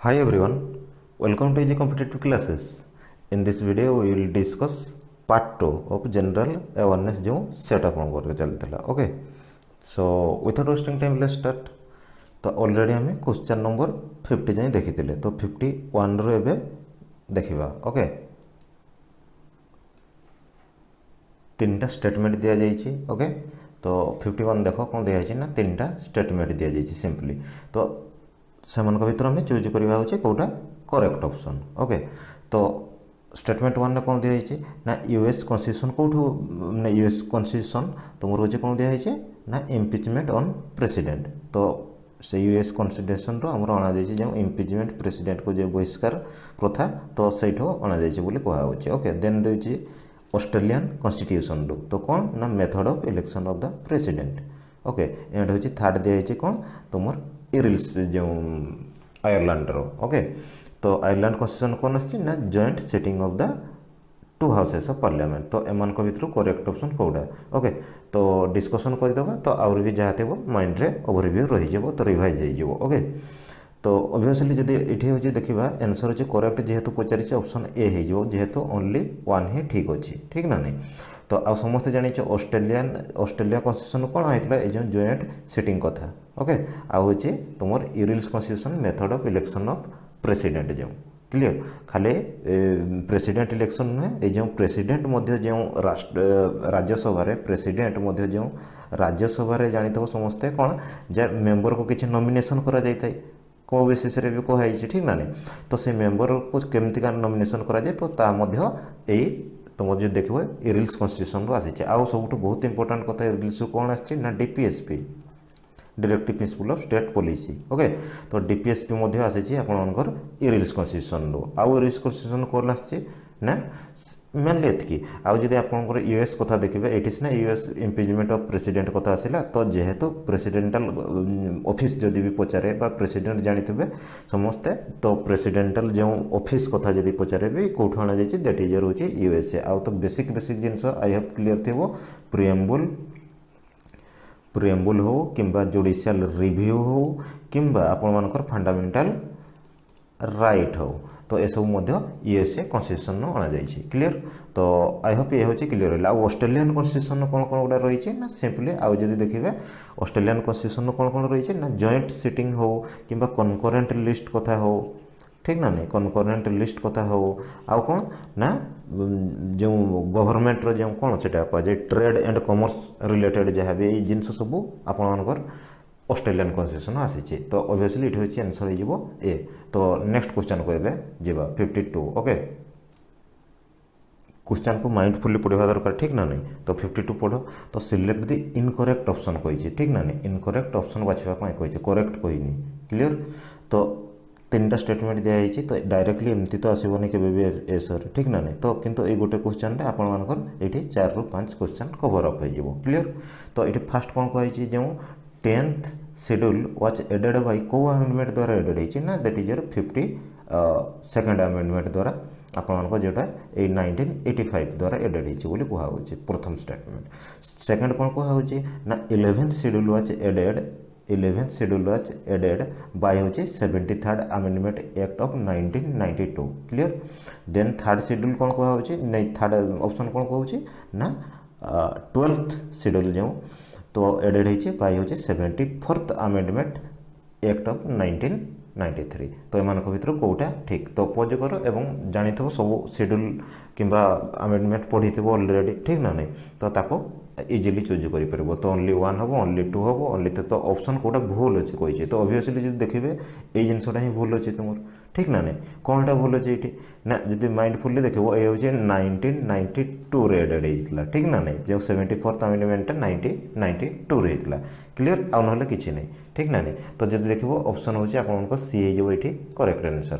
Hi everyone, welcome to Easy Competitive Classes. In this video we will discuss part 2 of general awareness जो set अपन करके चलता है. Okay, so without wasting time let's start. तो already हमें question number 50 जाए देखी तो 51 रो एबे देखिबा. ओके, तीन टा स्टेटमेंट दिया जाइए. ओके, तो 51 देख कौन दिया जाइए ना तीन टा स्टेटमेंट दिया जाइए सिंपली. तो सेମାନଙ୍କ ଭିତରୁ ଆମେ ଚୁଜ୍ କରିବା ହେଉଛି କେଉଁଟା କରେକ୍ଟ ଅପସନ୍. ଓକେ, ତ ଷ୍ଟେଟମେଣ୍ଟ ୱାନ୍ରେ କ'ଣ ଦିଆଯାଇଛି ନା ୟୁଏସ୍ କନଷ୍ଟିଟ୍ୟୁସନ୍ କେଉଁଠୁ ମାନେ ୟୁଏସ୍ କନଷ୍ଟିଟ୍ୟୁସନ୍ ତୁମର ହେଉଛି କ'ଣ ଦିଆଯାଇଛି ନା ଇମ୍ପିଚମେଣ୍ଟ ଅନ୍ ପ୍ରେସିଡେଣ୍ଟ. ତ ସେ ୟୁଏସ୍ କନଷ୍ଟିଟ୍ୟୁସନ୍ରୁ ଆମର ଅଣାଯାଇଛି ଯେଉଁ ଇମ୍ପିଚମେଣ୍ଟ ପ୍ରେସିଡେଣ୍ଟକୁ ଯେଉଁ ବହିଷ୍କାର ପ୍ରଥା ତ ସେଇଠୁ ଅଣାଯାଇଛି ବୋଲି କୁହାହେଉଛି. ଓକେ, ଦେନ୍ ଦେଉଛି ଅଷ୍ଟ୍ରେଲିଆନ୍ କନଷ୍ଟିଟ୍ୟୁସନ୍ରୁ ତ କ'ଣ ନା method of election of the president. Okay, and ହେଉଛି ଥାର୍ଡ଼ ଦିଆଯାଇଛି କ'ଣ ତୁମର ଇରିଲ୍ସ ଯେଉଁ ଆୟରଲାଣ୍ଡର. ଓକେ, ତ ଆୟରଲାଣ୍ଡ କନଷ୍ଟିଟ୍ୟୁସନ୍ କ'ଣ ଆସିଛି ନା joint sitting of the two houses of parliament. ତ ଏମାନଙ୍କ ଭିତରୁ କରେକ୍ଟ ଅପସନ୍ କେଉଁଟା. ଓକେ, ତ ଡିସ୍କସନ୍ କରିଦେବା. ତ ଆହୁରି ବି ଯାହା ଥିବ ମାଇଣ୍ଡରେ ଓଭରଭ୍ୟୁ ରହିଯିବ, ତ ରିଭାଇଜ୍ ହେଇଯିବ. ଓକେ, ତ ଅବଭିୟସଲି ଯଦି ଏଠି ହେଉଛି ଦେଖିବା ଆନ୍ସର୍ ହେଉଛି କରେକ୍ଟ ଯେହେତୁ ପଚାରିଛି ଅପସନ୍ ଏ ହେଇଯିବ ଯେହେତୁ ଓନ୍ଲି ୱାନ୍ ହିଁ ଠିକ୍ ଅଛି. ଠିକ୍ ନା ନାହିଁ. ତ ଆଉ ସମସ୍ତେ ଜାଣିଛେ ଅଷ୍ଟ୍ରେଲିଆ କନଷ୍ଟିଟ୍ୟୁସନ୍ କ'ଣ ହେଇଥିଲା ଏଇ ଯେଉଁ ଜଏଣ୍ଟ ସିଟିଂ କଥା. ଓକେ, ଆଉ ହେଉଛି ତୁମର Irish constitution method of election of president ଯେଉଁ କ୍ଲିଅର. ଖାଲି ପ୍ରେସିଡେଣ୍ଟ ଇଲେକ୍ସନ୍ ନୁହେଁ, ଏଇ ଯେଉଁ ପ୍ରେସିଡେଣ୍ଟ ମଧ୍ୟ ଯେଉଁ ରାଜ୍ୟସଭାରେ ପ୍ରେସିଡେଣ୍ଟ ମଧ୍ୟ ଯେଉଁ ରାଜ୍ୟସଭାରେ ଜାଣିଥିବ ସମସ୍ତେ କ'ଣ ଯେ ମେମ୍ବରକୁ କିଛି ନମିନେସନ୍ କରାଯାଇଥାଏ କେଉଁ ବେସିସ୍ରେ ବି କୁହାଯାଇଛି. ଠିକ୍ ନା ନାହିଁ. ତ ସେ ମେମ୍ବରକୁ କେମିତିକା ନମିନେସନ୍ କରାଯାଏ ତ ତା ମଧ୍ୟ ଏଇ ତୁମର ଯଦି ଦେଖିବ ଇରିଲ୍ସ କନଷ୍ଟିଟ୍ୟୁସନ୍ରୁ ଆସିଛି. ଆଉ ସବୁଠୁ ବହୁତ ଇମ୍ପୋର୍ଟାଣ୍ଟ କଥା ଇରିଲ୍ସରୁ କ'ଣ ଆସିଛି ନା DPSP directive principle of state policy. Okay, ତ ଡିପିଏସ୍ପି ମଧ୍ୟ ଆସିଛି ଆପଣଙ୍କର ଇରିଲ୍ସ କନଷ୍ଟିଟ୍ୟୁସନ୍ରୁ. ଆଉ ଇରିଲ୍ସ କନଷ୍ଟିଟ୍ୟୁସନ୍ କ'ଣ ଆସିଛି ନା ମେନ୍ଲି ଏତିକି. ଆଉ ଯଦି ଆପଣଙ୍କର ୟୁଏସ୍ କଥା ଦେଖିବେ ଏଇଠି ସିନା ୟୁଏସ୍ ଇମ୍ପିଚମେଣ୍ଟ ଅଫ୍ ପ୍ରେସିଡେଣ୍ଟ କଥା ଆସିଲା. ତ ଯେହେତୁ ପ୍ରେସିଡେଣ୍ଟାଲ ଅଫିସ୍ ଯଦି ବି ପଚାରେ ବା ପ୍ରେସିଡେଣ୍ଟ ଜାଣିଥିବେ ସମସ୍ତେ ତ ପ୍ରେସିଡେଣ୍ଟାଲ ଯେଉଁ ଅଫିସ୍ କଥା ଯଦି ପଚାରେ ବି କେଉଁଠୁ ଅଣାଯାଇଛି ଦ୍ୟାଟ୍ ଇଜ୍ ରହୁଛି ୟୁଏସ୍ଏ. ଆଉ ତ ବେସିକ୍ ଜିନିଷ ଆଇ ହାଭ୍ କ୍ଲିୟର୍ ଥିବ ପ୍ରିଏମ୍ବୁଲ୍ ହେଉ କିମ୍ବା ଜୁଡ଼ିସିଆଲ ରିଭ୍ୟୁ ହେଉ କିମ୍ବା ଆପଣମାନଙ୍କର ଫଣ୍ଡାମେଣ୍ଟାଲ ରାଇଟ୍ ହେଉ ତ ଏସବୁ ମଧ୍ୟ ୟୁଏସ୍ଏ କନଷ୍ଟିଟ୍ୟୁସନ୍ରୁ ଅଣାଯାଇଛି. କ୍ଲିଅର. ତ ଆଇ ହୋପ୍ ଇଏ ହେଉଛି କ୍ଲିଅର ହେଲା. ଆଉ ଅଷ୍ଟ୍ରେଲିଆନ୍ କନଷ୍ଟିଟ୍ୟୁସନ୍ର କ'ଣ କ'ଣ ଗୁଡ଼ା ରହିଛି ନା ସିମ୍ପଲି ଆଉ ଯଦି ଦେଖିବେ ଅଷ୍ଟ୍ରେଲିଆନ୍ କନଷ୍ଟିଟ୍ୟୁସନ୍ରୁ କ'ଣ କ'ଣ ରହିଛି ନା ଜଏଣ୍ଟ ସିଟିଂ ହେଉ କିମ୍ବା କନକରେଣ୍ଟ ଲିଷ୍ଟ କଥା ହେଉ. ଠିକ୍ ନା ନାହିଁ. କନକରେଣ୍ଟ ଲିଷ୍ଟ କଥା ହେଉ ଆଉ କ'ଣ ନା ଯେଉଁ ଗଭର୍ଣ୍ଣମେଣ୍ଟର ଯେଉଁ କ'ଣ ସେଇଟା କୁହାଯାଏ ଟ୍ରେଡ୍ ଆଣ୍ଡ କମର୍ସ ରିଲେଟେଡ଼୍ ଯାହା ବି ଏଇ ଜିନିଷ ସବୁ ଆପଣମାନଙ୍କର ଅଷ୍ଟ୍ରେଲିଆନ୍ କନଷ୍ଟିଟ୍ୟୁସନ୍ ଆସିଛି. ତ ଅବଭିୟସଲି ଏଠି ହେଉଛି ଆନ୍ସର୍ ହେଇଯିବ ଏ. ତ ନେକ୍ସଟ କ୍ୱେଶ୍ଚନ୍ କରିବେ ଯିବା 52. ଓକେ, क्वेश्चन को माइंडफुली पढ़ा दरकार. ठीक ना नहीं. तो 52 पढ़. तो सिलेक्ट द इनकरेक्ट ऑप्शन कही. ठीक ना नहीं. इनकरेक्ट ऑप्शन बाछवाई कही करेक्ट कहनी. क्लियर. तो तीन टा स्टेटमेंट दिखाई तो डायरेक्टली एमती तो आसबनी के एसर. ठीक ना नहीं. तो किंतु ये गोटे क्वेश्चन रे आपण मानकर ये 4 ରୁ 5 क्वेश्चन कवर अप हो. क्लियर. तो ये फास्ट कौन कही जो 10th schedule was added by को अमेंडमेंट द्वारा एडेड होती ना दैट इज 52nd अमेंडमेंट द्वारा आपको जोटा 1985 द्वारा एडेड होती कहुच्छे प्रथम स्टेटमेंट. सेकेंड कौन कहुच्छे ना 11th schedule was added by होची 73rd amendment act of 1992. Clear. Then third schedule कौन कहुच्छे नहीं थर्ड ऑप्शन कौन कहूँ ना 12th शेड्यूल जो तो एडेड होची बाय होची 74th अमेंडमेंट एक्ट ऑफ 1993. तो एमान भितर कौटा ठीक. तो पज कर एवं जानी सब शेड्यूल किंबा अमेंडमेंट पढ़ी ऑलरेडी. ठीक ना नहीं. तो ताको इजिली चूज कर. तो ओनली 1 हम ओनली 2 हम ओनली तो ऑप्शन कौटा भूल अच्छे कही. तो ऑब्वियसली जो देखिए ये जिनसा ही भूल अच्छे तुम. ठीक ना नहीं. कौनटा भूल अच्छे ये ना जी माइंडफुली देख ये हूँ 1992 एडेड होता. ठीक ना नहीं. जो 74th अमेंडमेंट 1992 होता. क्लियर. आउ ना कि नहीं. ठीक ना नहीं. तो जब देखो ऑप्शन हूँ आप सी हो ये करेक्ट आंसर.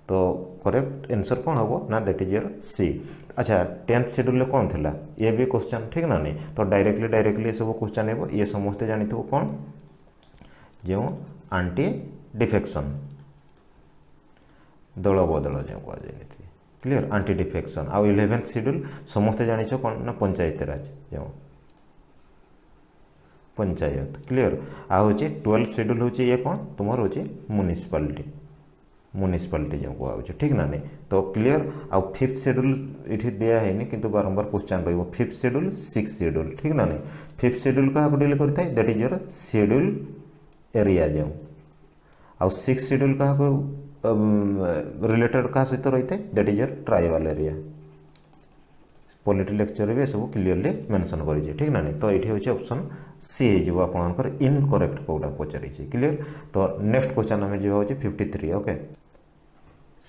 तो करेक्ट आंसर कौन हम ना दैट इज योर सी. अच्छा 10th शेड्यूल कौन थी ये भी क्वेश्चन. ठीक ना नहीं. तो डायरेक्टली ये सब क्वेश्चन हो ये समस्ते जानी कौन जो आंटी डिफेक्शन दल बदल जो कहुए. क्लियर. Aunty defection. आउ 11th शेड्यूल समस्ते जानी कौन ना पंचायत राज जो पंचायत. क्लियर. आ हूँ 12th शेड्यूल हूँ ये कौन तुम हूँ म्युनिसिपालिटी. म्युनिसिपालिटी जो कहुचे ठीक ना नहीं तो क्लीयर आउ फिफ्थ शेड्यूल ये दिया है कि बारंबार क्वेश्चन रही फिफ्थ शेड्यूल सिक्स शेड्यूल ठीक ना नहीं फिफ्थ शेड्यूल क्या डील करता है that is your schedule area जो आउ सिक्स शेड्यूल क्या रिलेटेड क्या सहित रही है that is your tribal area polity lecture भी सब क्लीयरली मेंशन करें ठीक ना नहीं तो ये हूँ ऑप्शन सी हो आपंकर इनकरेक्ट कौटा पचारि क्लीयर तो नेक्स्ट क्वेश्चन आम जो 53 okay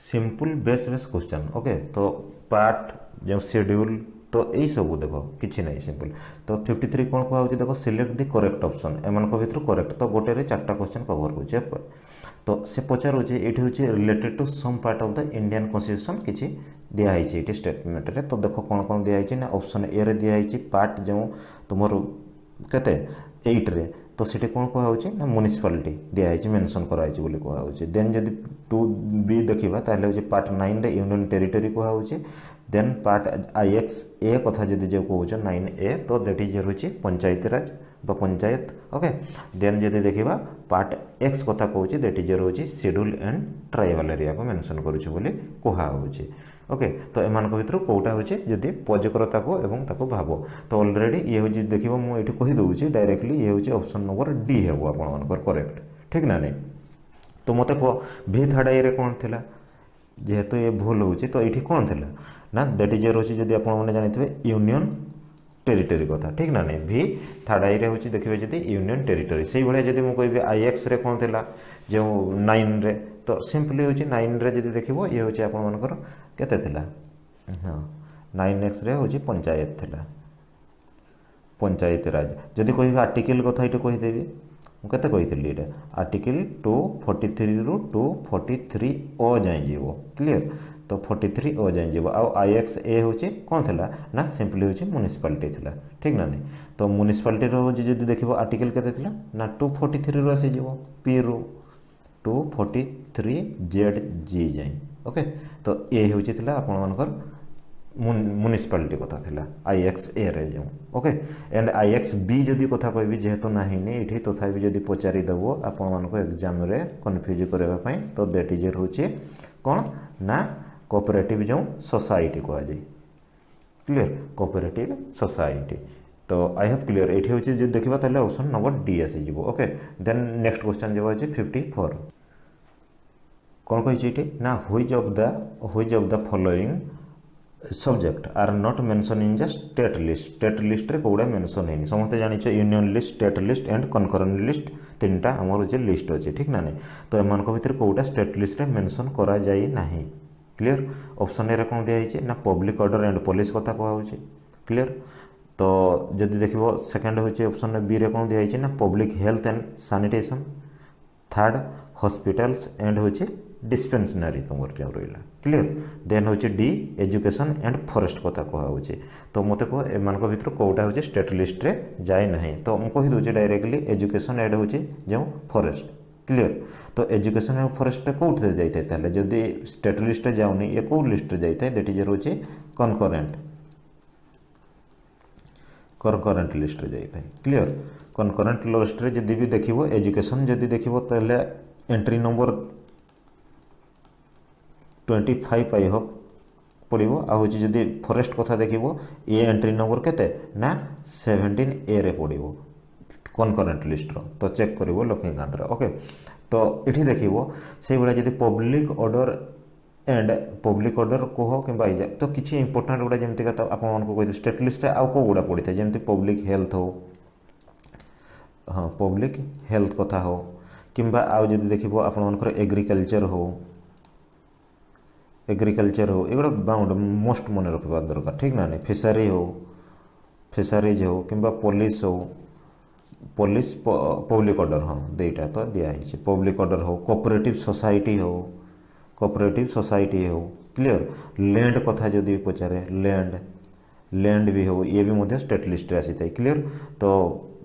simple base question okay तो पार्ट जो शेड्यूल तो यही सब देख कि ना सिंपल तो 53 कौन कहुच्छे देख सिलेक्ट दी करेक्ट ऑप्शन एम भर करेक्ट तो गोटे चार्टा क्वेश्चन कवर हो तो से पचारूचे ये हूँ related to some part of the Indian constitution किसी दिखाई ये स्टेटमेंट रे तो देख कौन कौन दिखाई ना ऑप्शन ए रे दिखाई पार्ट जो तुम केते 8 रे तो सीटे कौन कहुच्छे ना म्युनिसिपालिटी दिखाई मेंशन कराई बोली कहुच्छे देन जदि 2b देखा ताहले हूँ पार्ट 9 रे यूनियन टेरिटरी कहुच्छे देन पार्ट IX ए कथा जदि जो कहुच्छे 9A तो दैट इज हूँ पंचायती राज पंचायत ओके देन जदि देखा पार्ट X कथा कहुच्छे दैट इज हूँ शेड्यूल एंड ट्राइबल एरिया को मेंशन करुच्छे बोली कहुच्छे ओके तो एमान भर कौटा हूँ जदि पजकरता को एवं ताको भाव तो ऑलरेडी ये हूँ देख मुझे कहीदे डायरेक्टली ये हूँ ऑप्शन नंबर डी है आपर करेक्ट ठीक ना नहीं तो मत कह भी थर्ड आई कौन थी जेहेतु ये भूल हो तो ये कौन थी ना दैट इज रोचे जब आपने जानते यूनियन टेरिटरी कथा ठीक ना नहीं भी थर्ड आई हूँ देखिए जब यूनियन टेरिटरी से भाई जब मुझे कह IX रे कौन थी जो 9 रे तो सिंपली हूँ 9 रे जब देख ये हूँ आपर केते थिला हाँ 9X रे हूँ पंचायत थिला पंचायत राज जदि कह आर्टिकल कथा ये कहीदेवी मुझे कही ये आर्टिकल 243 रु 243 अ जाए जीव क्लीयर तो 43 अ जाए जीव आउ IX ए हूँ कौन थी ना सिंपली हूँ म्युनिसिपालिटी थी ठीक ना नहीं तो म्युनिसिपालिटी हूँ जब देख आर्टिकल केते थिला ना 243 रु आसीज पी रु 243 ZG जाए ओके तो ये हूँ आपर म्युनिसिपालिटी कथा थिला IX ए रे जो ओके एंड IX बी जदि कथा कहबी जेहेतु ना ये तथापि जदि पचारिदेव आपण एग्जाम रे कन्फ्यूज करने तो दैट इज हूँ कौन ना कोऑपरेटिव जो सोसाइटी कहुए क्लीयर कोऑपरेटिव सोसाइटी तो आई हैव क्लीयर ये हूँ जो देखा ताले ऑप्शन नंबर डी आसीज ओके देन नेक्स्ट क्वेश्चन जो अच्छे 54 कौन कही ना which of the following subject are not mention in the state list रे कौड़ा मेंशन है समस्त जानिछ union list state list and concurrent list तीनटा आमर जे लिस्ट अच्छे ठीक ना नहीं तो एम भर कौटा स्टेट लिस्ट रे मेंशन करा जाई नाही क्लीयर ऑप्शन ए कौन दिखाई ना पब्लिक ऑर्डर एंड पुलिस कथा कहुच्छे क्लीयर तो जदि देख सेकेंड हूँ ऑप्शन बी रे कौन दिखाई ना public health and sanitation third hospitals and हूँ डिस्पेंसनरी तुम जो रहा क्लीयर देन हूँ डी एजुकेशन एंड फॉरेस्ट कथा कहुच्छे तो मत कह एम भर कौटा हूँ स्टेट लिस्ट रे जाए ना तो मुझे कहीदे डायरेक्टली एजुकेशन एड हूँ जो फॉरेस्ट क्लीयर तो एजुकेशन एंड फॉरेस्ट कौटे जाए जदि स्टेट लिस्ट जाऊनी ये कौ लिस्ट जाए दैट इज हूँ कनकरेंट लिस्ट रे जाए क्लीयर कनकरेंट लिस्ट रे जदि भी देखो एजुकेशन जदि देखो ताहले एंट्री नंबर 25 आई हो पड़ो आहूँ जदि फॉरेस्ट कथा देखो ये एंट्री नंबर केते ना 17A रे पड़ो कनकरेंट लिस्ट रो तो चेक कर लक्ष्मीकांत ओके तो ये देखो से भाई जब public order and public order कह कि तो किसी इंपोर्टाट गुड़ा जमीक आपको स्टेट लिस्ट आउ कौ गुड़ा पड़ी था जमी पब्लिक हेल्थ हो हाँ पब्लिक हेल्थ कथा हो कि आउ जब देखो आपर एग्रिकल्चर हो एगुड़ा बाउंड मोस्ट मन रखा दरकार ठीक ना नहीं फिशरीज हो कि पुलिस हो पुलिस पब्लिक ऑर्डर हाँ दुईटा तो दिखाई पब्लिक ऑर्डर हो कोऑपरेटिव सोसाइटी हो क्लीयर लैंड कथा जदि भी पचारे लैंड भी हो ये भी मध्य स्टेट लिस्ट रे आसी था क्लीयर तो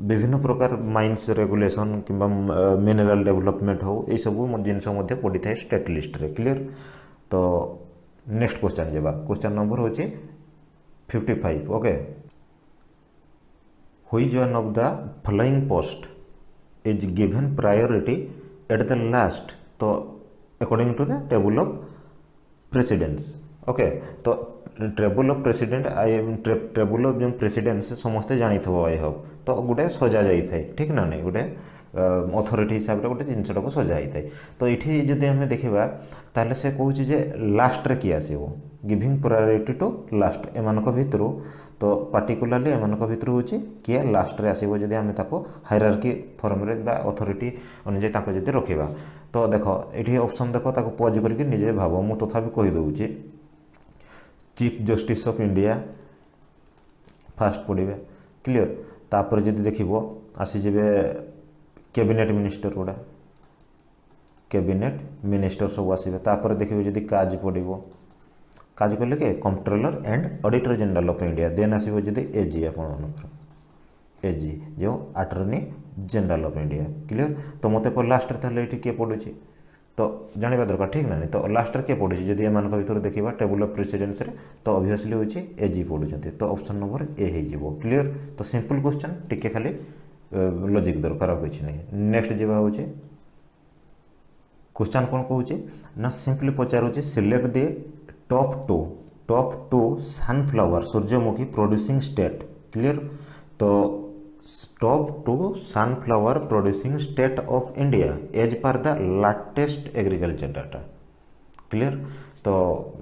विभिन्न प्रकार माइंस रेगुलेशन कि मिनरल डेवलपमेंट हो ये सब जिनस पड़ी था स्टेट लिस्ट रे क्लीयर तो नेक्स्ट क्वेश्चन जावा क्वेश्चन नंबर हूँ 55 okay which one of the following post is given priority at the last तो according to the table of presidents. Okay, तो table of president table of जो presidents समस्ते जानी I hope, तो गोटे सजा जाए ठीक ना नहीं, गोटे अथॉरिटी हिसाब से गोटे जिनटा को सजा होता है। तो ये जदि आम देखा ताले से कहूँ जे लास्ट रे किए आसो, गिविंग प्रायोरिटी टू लास्ट, एमान भितर तो पार्टिकुलाली एमान भितर हूँ किए लास्ट रे आसो, जदि आम हायरार्की फॉर्म रे बा अथॉरिटी अनुसार जदि रखा। तो देख ये ऑप्शन देख ताको पॉज करके निजे भाव, मु तथापि कहीदे chief justice of India first पढ़े क्लियर। तापर जदि देखो आसीजे कैबिनेट मिनिस्टर गुड़ा, कैबिनेट मिनिस्टर सब आसवे। तापर देखिए जदि काज पड़ो, काज कले के controller and auditor general of India. Then आसो जदि एजी आपंकर एजी जो attorney general of India clear. तो मत को लास्ट ये किए पड़ू तो जानवा दरकार ठीक ना नहीं। तो लास्ट किए पड़ू जदि एम भर देखा टेबल ऑफ प्रेसिडेंस रे, तो ऑब्वियसली हूँ एजी पड़ुंट। तो ऑप्शन नंबर ए हो क्लियर। तो सिंपल क्वेश्चन टिके खाली लॉजिक दरकार और किसी नहीं। नेक्स्ट जावा हूँ क्वेश्चन कौन कहूँ ना सिंपली पचारूँ select the top two sunflower सूर्यमुखी प्रोड्यूसिंग स्टेट क्लियर। तो top two sunflower producing state of India as per the latest agriculture data clear. तो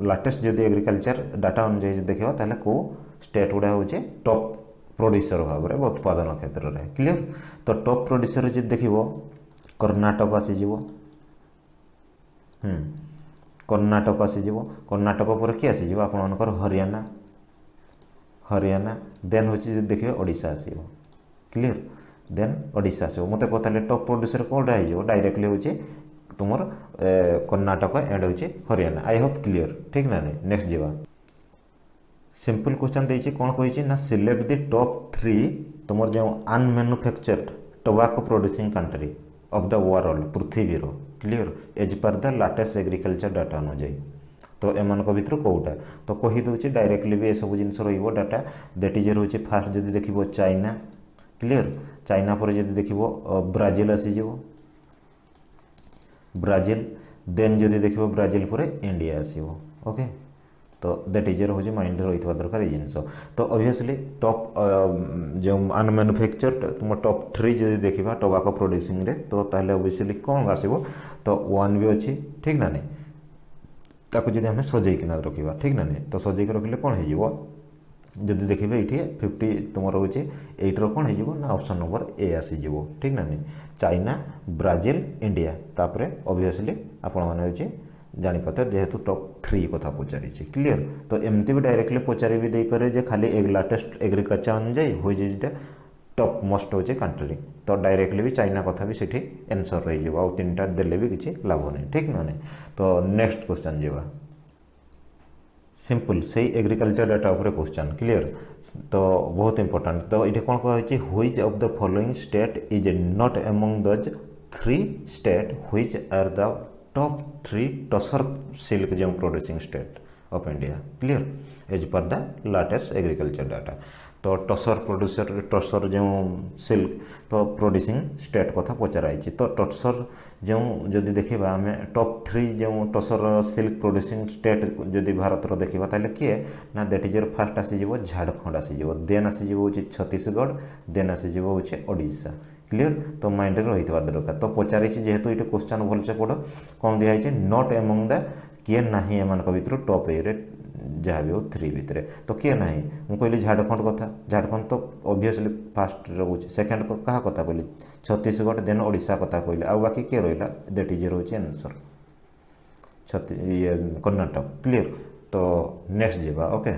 लाटेस्ट जदि एग्रीकल्चर डाटा अनुसार देखा ताले को स्टेट गुड़ा हूँ टॉप प्रोड्यूसर भाव में उत्पादन क्षेत्र में क्लियर। तो टॉप प्रोड्यूसर जी देख कर्णाटक आसीज, कर्णाटक आसीज, कर्णाटक पर किए आसीज आपर हरियाणा, हरियाणा देन हूँ देखिए ओडिशा आसो क्लियर। देन ओडिशा आसो मत कहते टॉप प्रोड्यूसर कौटा हो डायरेक्टली हूँ तुम कर्णाटक एंड हूँ हरियाणा। आई होप क्लियर ठीक ना नहीं। नेक्स्ट जावा सिंपल क्वेश्चन देती कौन कही ना सिलेक्ट द टॉप 3 तुम जो unmanufactured tobacco producing country of the world पृथ्वी clear as per the latest agriculture data अनुजाई। तो एमान भर कौटा तो कहीदे डायरेक्टली भी सब जिन डाटा दैट इज रोचे फास्ट जब देखो चाइना क्लियर। चाइना पर जब देखो ब्राजिल आसीज, ब्राजिल देन जब देखो ब्राजिल पर इंडिया आसो ओके। तो दैट इज हूँ माइंड रही दरकार ये जिनस। तो ऑब्वियसली टॉप जो अनमैन्युफैक्चर्ड तुम टॉप 3 जो देखा टोबाको प्रोड्यूसिंग रे, तो ताहले ऑब्वियसली कौन आसो तो 1 भी अच्छी ठीक ना नहीं। ताको जब आम सजेकिना रखा ठीक ना नहीं। तो सजेक रखिले कौन हो जदि देखिए ये 50 तुम रोचे एट्र कौन हो ना ऑप्शन नंबर ए आसीज ठीक ना नहीं। चाइना ब्राजिल इंडिया तापर ऑब्वियसली आपण मैंने जापारे जेहेतु टॉप 3 कथा पचारि क्लियर। तो एमती भी डायरेक्टली पचारि भी देपे जे खाली लाटेस्ट एग्रीकल्चर अनुजाई हो टॉप मोस्ट हो कंट्री। तो डायरेक्टली भी चाइना कथा भी सीठी आंसर रही आ 3टा देले भी किसी लाभ नहीं ठीक ना नहीं। तो नेक्स्ट क्वेश्चन जावा सिंपल से एग्रीकल्चर डाटा उपर क्वेश्चन क्लियर। तो बहुत इंपोर्टेंट। तो ये कौन कही which of the following state is not among those 3 state which are the top 3 tasar silk जो producing state of India clear as per the latest agriculture data. तो tasar producer tussar जो silk तो producing state कथा पचराई। तो टसर जो जदि देखा आम टॉप 3 जो टसर सिल्क प्रोड्यूसिंग स्टेट जदि भारत देखा ताले किए ना दैट इज फास्ट आसीज झारखंड आसीज, देन आसीज हूँ छत्तीसगढ़, देन आसीज हूँ ओडिशा क्लियर। तो माइंड रही दरकार। तो पचारि जेहेतु ये क्वेश्चन भलसे पढ़ कौन दिखाई नॉट एमंग द किए ना एम भर टॉप ए जहाँ भी हो 3 भितर। तो किए ना मुझे कहली झारखंड कथा, झारखंड तो ऑब्वियसली फास्ट रोचे। सेकेंड क्या कथा कहली छत्तीसगढ़, देन ओडिशा कथा कहली आ बाकी किए रहा दैट इज रोचे आंसर कर्णाटक क्लियर। तो नेक्स्ट जावा ओके।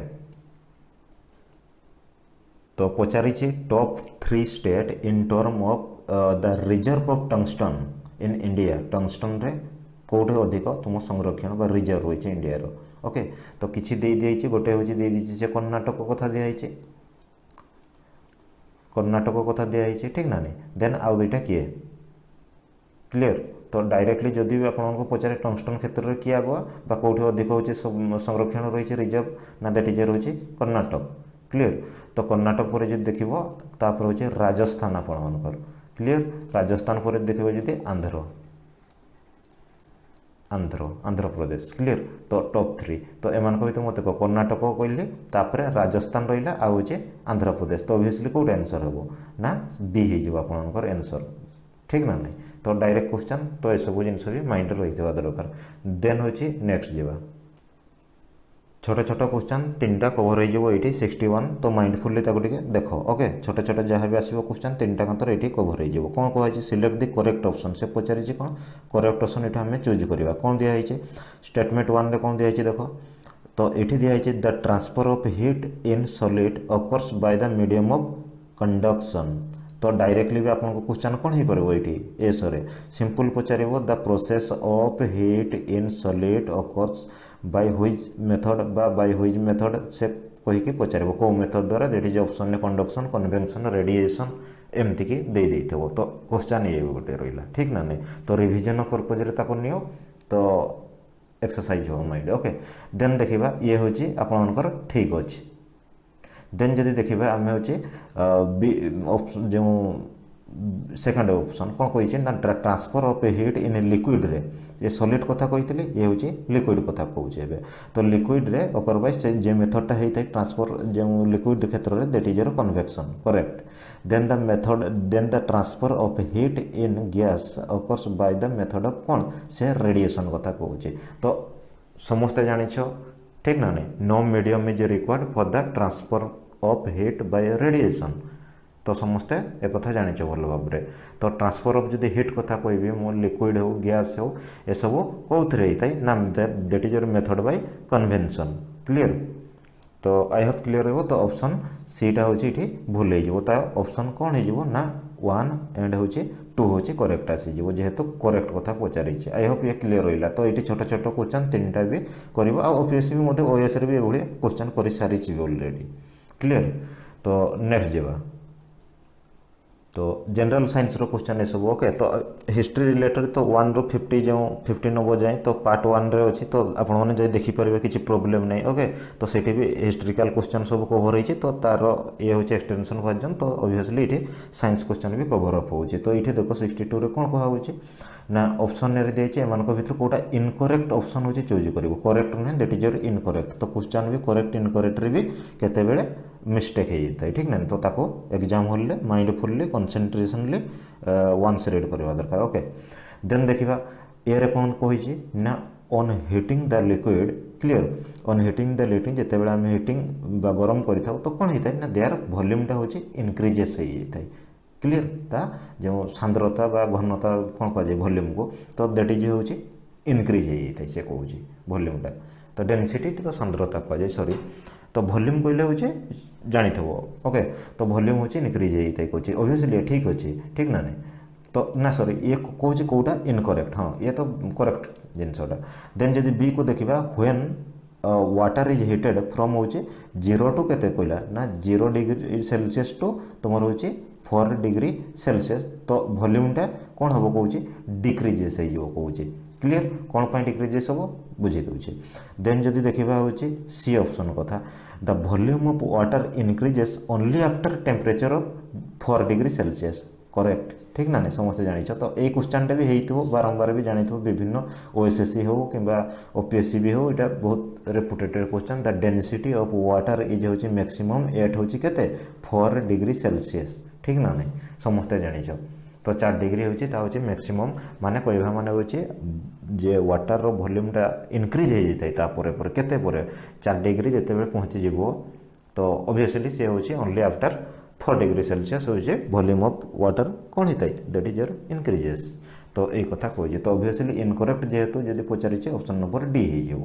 तो पचारि top 3 state in term of the reserve of tungsten in India. Tungsten रे कौटे अधिक तुम संरक्षण बा रिजर्व रही इंडिया रो ओके। तो किसी दे दी गोटे हूँ दे दी से कर्णाटक कथा दिखाई कर्णाटक कथा दिखाई ठीक ना नहीं। देन आउ 2टा किए क्लियर। तो डायरेक्टली जदि भी आपको पचारे टंगस्टन क्षेत्र में किए आगुआ बा कौटे अधिक हूँ संरक्षण रही रिजर्व ना दैट इज रही कर्णाटक क्लियर। तो कर्णाटक पर जब देखो तापर हूँ राजस्थान आपर क्लियर। राजस्थान पर देखो जब आंध्र आंध्रप्रदेश क्लीयर। तो टॉप 3 तो एमान भर मत कह कर्णाटक कहली तापर राजस्थान रहा आउ आंध्रप्रदेश तो ओबियसली कौट आंसर हम ना बी हो आपंकर आंसर ठीक ना नहीं। तो डायरेक्ट क्वेश्चन तो यू जिन भी माइंड रही दरकार। देन हूँ नेक्स्ट जावा छोटे छोटे क्वेश्चन 3टा कवर हो ये 61 तो माइंडफुली देख ओके छोटे छोटे जहाँ भी आसो क्वेश्चन 3टा कंतर ये कवर हो कौन कहुई सिलेक्ट द करेक्ट ऑप्शन से पचारि कौन करेक्ट ऑप्शन ये आम चूज करवा कौन दिखाई स्टेटमेंट 1 रे कौन दिखाई देख तो ये दिखाई the transfer of heat in solid occurs by the medium of conduction. तो डायरेक्टली भी आपको क्वेश्चन कौन हो पार ये एसरे सिंपल पचार the process of heat in solid occurs by which method by which method से कहीकि पचार कौ मेथड द्वारा that is option conduction convection radiation एमती की दे देइथबो तो क्वेश्चन ये गोटे रहा ठीक ना नहीं। तो रिविजन पर्पज नियो तो एक्सरसाइज हो माइंड ओके। देन देखा ये हूँ आपंकर ठीक अच्छे। देन जदि देखा आम हूँ जो सेकेंड ऑप्शन कौन कही ना transfer of heat in liquid रे ये सॉलिड कथा कही ये हूँ लिक्विड कथा कहूँ तो लिक्विड रे अकर बाय से जे मेथडटा होता है ट्रांसफर जो लिक्विड क्षेत्र में that is your convection correct. Then the method then the transfer of heat in gas occurs by the method of कौन से रेडिएशन कथा कहूँ तो समस्ते जान ठीक ना नहीं। No medium is required for the transfer of heat by radiation तो समस्ते एक कथा जानिछ भल भाव में। तो ट्रांसफर ऑफ जदि हीट कथा कहि मो लिक्विड हो गैस हो ये सब कौन होता है ना that is your method by convention clear. तो आई होप क्लीयर हो तो ऑप्शन सीटा हूँ ये भूल हो ऑप्शन कौन हो ना 1 एंड हूँ 2 हूँ करेक्ट आसीज जेहेतु करेक्ट कथा पचारि आई होप ये क्लीयर रहा। तो ये छोट छोट क्वेश्चन 3टा भी कर ओपीएससी भी ओएस भी ये क्वेश्चन कर सारी ऑलरेडी क्लीयर। तो नेक्स्ट जावा तो जनरल साइंस रो क्वेश्चन ये सब ओके। तो हिस्ट्री रिलेटेड तो 1 ରୁ 50 जो 50 नंबर जाए तो पार्ट 1 रे अच्छी तो आपण मैंने जब देखिपारे किसी प्रोब्लेम नहीं ओके। तो सेठी भी हिस्ट्रिकल क्वेश्चन सब कवर होती तो तार ये हूँ एक्सटेंशन वर्जन तो ऑब्वियसली ये साइंस क्वेश्चन भी कवर अप हो तो ये देख 62 रे कौन कहुच्छे ना ऑप्शन रे दिए एम भर कौटा इनकरेक्ट ऑप्शन हूँ चूज कर करेक्ट नुहे दैट इज योर इनकरेक्ट। तो क्वेश्चन भी करेक्ट इनकरेक्ट भी केतेबेले मिस्टेक हो जाता है ठीक ना। तो ताको एग्जाम हॉल ले माइंडफुल्ली कनसेंट्रेशनली वंस रीड करवा दरकार ओके। देन देखा ये कौन कही ना on heating the liquid clear on heating the liquid जिते बड़े आम हीटिंग गरम करता तो कौन होता है ना देयर वॉल्यूमटा हूँ इनक्रीजेस हो जाता है क्लीयर ता जो सांद्रता बा घनता कौन कह वॉल्यूम को तो दैट इज हूँ इनक्रीज हो जाता है से कहूँ वॉल्यूमटा तो डेनसिटी तो सांद्रता कह सॉरी तो वॉल्यूम कहले हूँ जानी थो ओके। तो वॉल्यूम हूँ इनक्रीज हो जाता है कहूँ ओबियसली ठीक अच्छे ठीक ना नहीं। तो ना सॉरी ये कौन कौटा इनकरेक्ट हाँ ये तो करेक्ट जिनसटा। देन जदि बी को देखा when water is heated from हूँ 0 टू केते कहला ना 0 डिग्री सेल्सियस टू तुम हूँ 4 डिग्री सेल्सियस तो वॉल्यूमटा कौन हम कौन डिक्रीजेस हो कहूँ क्लीयर कौन पर डिक्रीजेस हम बुझे दूचे। देन जदि देखा हूँ सी ऑप्शन कथा the volume of water increases only after temperature of 4 degree Celsius correct ठीक ना नहीं समस्त जान। तो ये क्वेश्चनटा भी हो बारंबार भी जानी विभिन्न ओएसएससी हो कि ओपीएससी भी हो यहाँ बहुत reputed question the density of water is हूँ मैक्सिमम एट हूँ के 4 डिग्री सेल्सियस ठीक ना नहीं समस्ते जान। तो 4 डिग्री हूँ मैक्सिमम माने कहवा माने हूँ जे वाटर वॉल्यूमटा इनक्रीज हो जाता है केते 4 डिग्री जिते पहुँची जीव तो ऑब्वियसली सी हूँ ओनली आफ्टर 4 डिग्री सेल्सियस हूँ वॉल्यूम ऑफ वाटर कौन होता है दैट इज योर इनक्रीजेस। तो ये कथा कहे तो ऑब्वियसली इनकरेक्ट जेहेतु जब पचारि ऑप्शन नंबर डी हो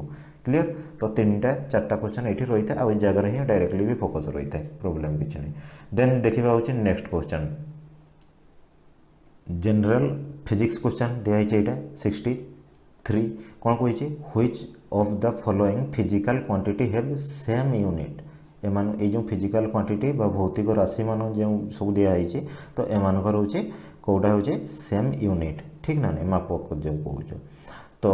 क्लीयर। तो 3टा 4टा क्वेश्चन ये रही है आई जगह ही डायरेक्टली भी फोकस रही है प्रोब्लेम किसी नहीं। देन देखा हूँ next question general physics question दिखाई 63 कौन कही which of the following physical quantity have same unit एमान ये जो फिजिकल क्वांटिटी बा भौतिक राशि मान जो सब दिखाई तो एमानकर हूँ कौटा हूँ सेम यूनिट ठीक ना नहीं मापक जो कहूँ। तो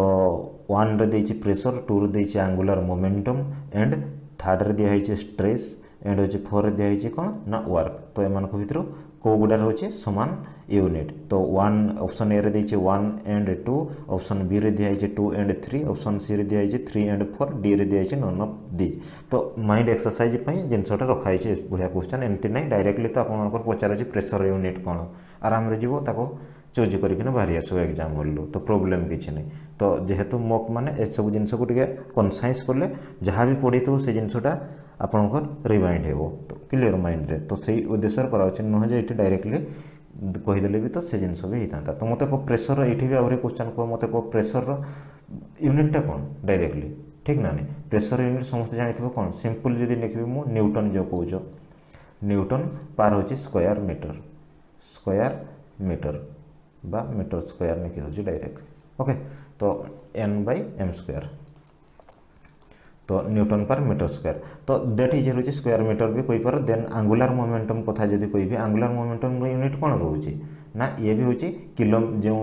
1 रे प्रेशर 2 रे एंगुलर मोमेंटम एंड 3rd रे दिखाई स्ट्रेस एंड हूँ 4 रे दिखाई कौन ना वर्क। तो एमान भर कौगुड़ा रोचे समान यूनिट तो 1 ऑप्शन ए रे देइछे 1 एंड 2 ऑप्शन बी रे दिया 2 एंड 3 ऑप्शन सी रे दिया 3 एंड 4 डी रे दिया नन ऑफ दीज तो माइंड एक्सरसाइज जिनसटा रखाई बढ़िया क्वेश्चन एमती ना डायरेक्टली तो आप पचार प्रेशर यूनिट कौन आराम जीव चूज करके बाहरी आसो एग्जाम हल्लू तो प्रोब्लेम किसी नहीं तो जेहेतु मक मैंने ए सब जिनस को कनसाइज कले जहाँ भी पढ़ी थो से जिनसटा आपंकर रिमाइंड हो तो क्लीयर माइंड रे तो सही उद्देश्य कराऊँ नुहे ये डायरेक्टली कहीदेले भी तो से जिनस भी होता तो मत को प्रेसर ये भी आहरी क्वेश्चन कह मत को प्रेसर यूनिटा कौन डायरेक्टली ठीक ना नहीं प्रेसर यूनिट समस्त जानी कौन सिंपल जब लिखी मु न्यूटन जो कौच न्यूटन पार हो स्क्वायर मीटर बा मीटर स्क्वायर लिखी दूसरी डायरेक्ट ओके तो एन बाई एम स्क्वायर तो न्यूटन पर मीटर स्क्वायर तो दैट इज रोचे स्क्वायर मीटर भी कहीपर देन आंगुलार मोमेंटम कथा जदि कहि आंगुलार मोमेंटम यूनिट कौन रोचे ना ये भी होची किलो जो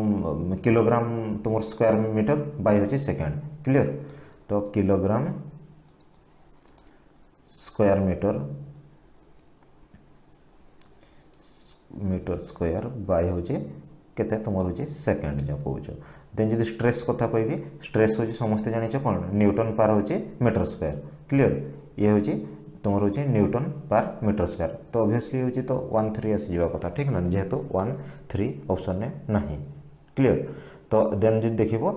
किलोग्राम तुम स्क्वायर मीटर बाय होची सेकेंड क्लियर तो kilogram square metre square by होची केते तुम होची सेकेंड जो कहूच देन जब स्ट्रेस कथा कहि स्ट्रेस होची समस्त जानिछ कौन न्यूटन पार होची मीटर स्क्वायर क्लियर ये होची तुम होची न्यूटन पार मीटर स्क्वायर तो ऑब्वियसली होची तो 1 3 आसी जावा कथा ठीक ना जेहेतु 1 3 ऑप्शन ने नहीं क्लियर तो देन जब देखिबो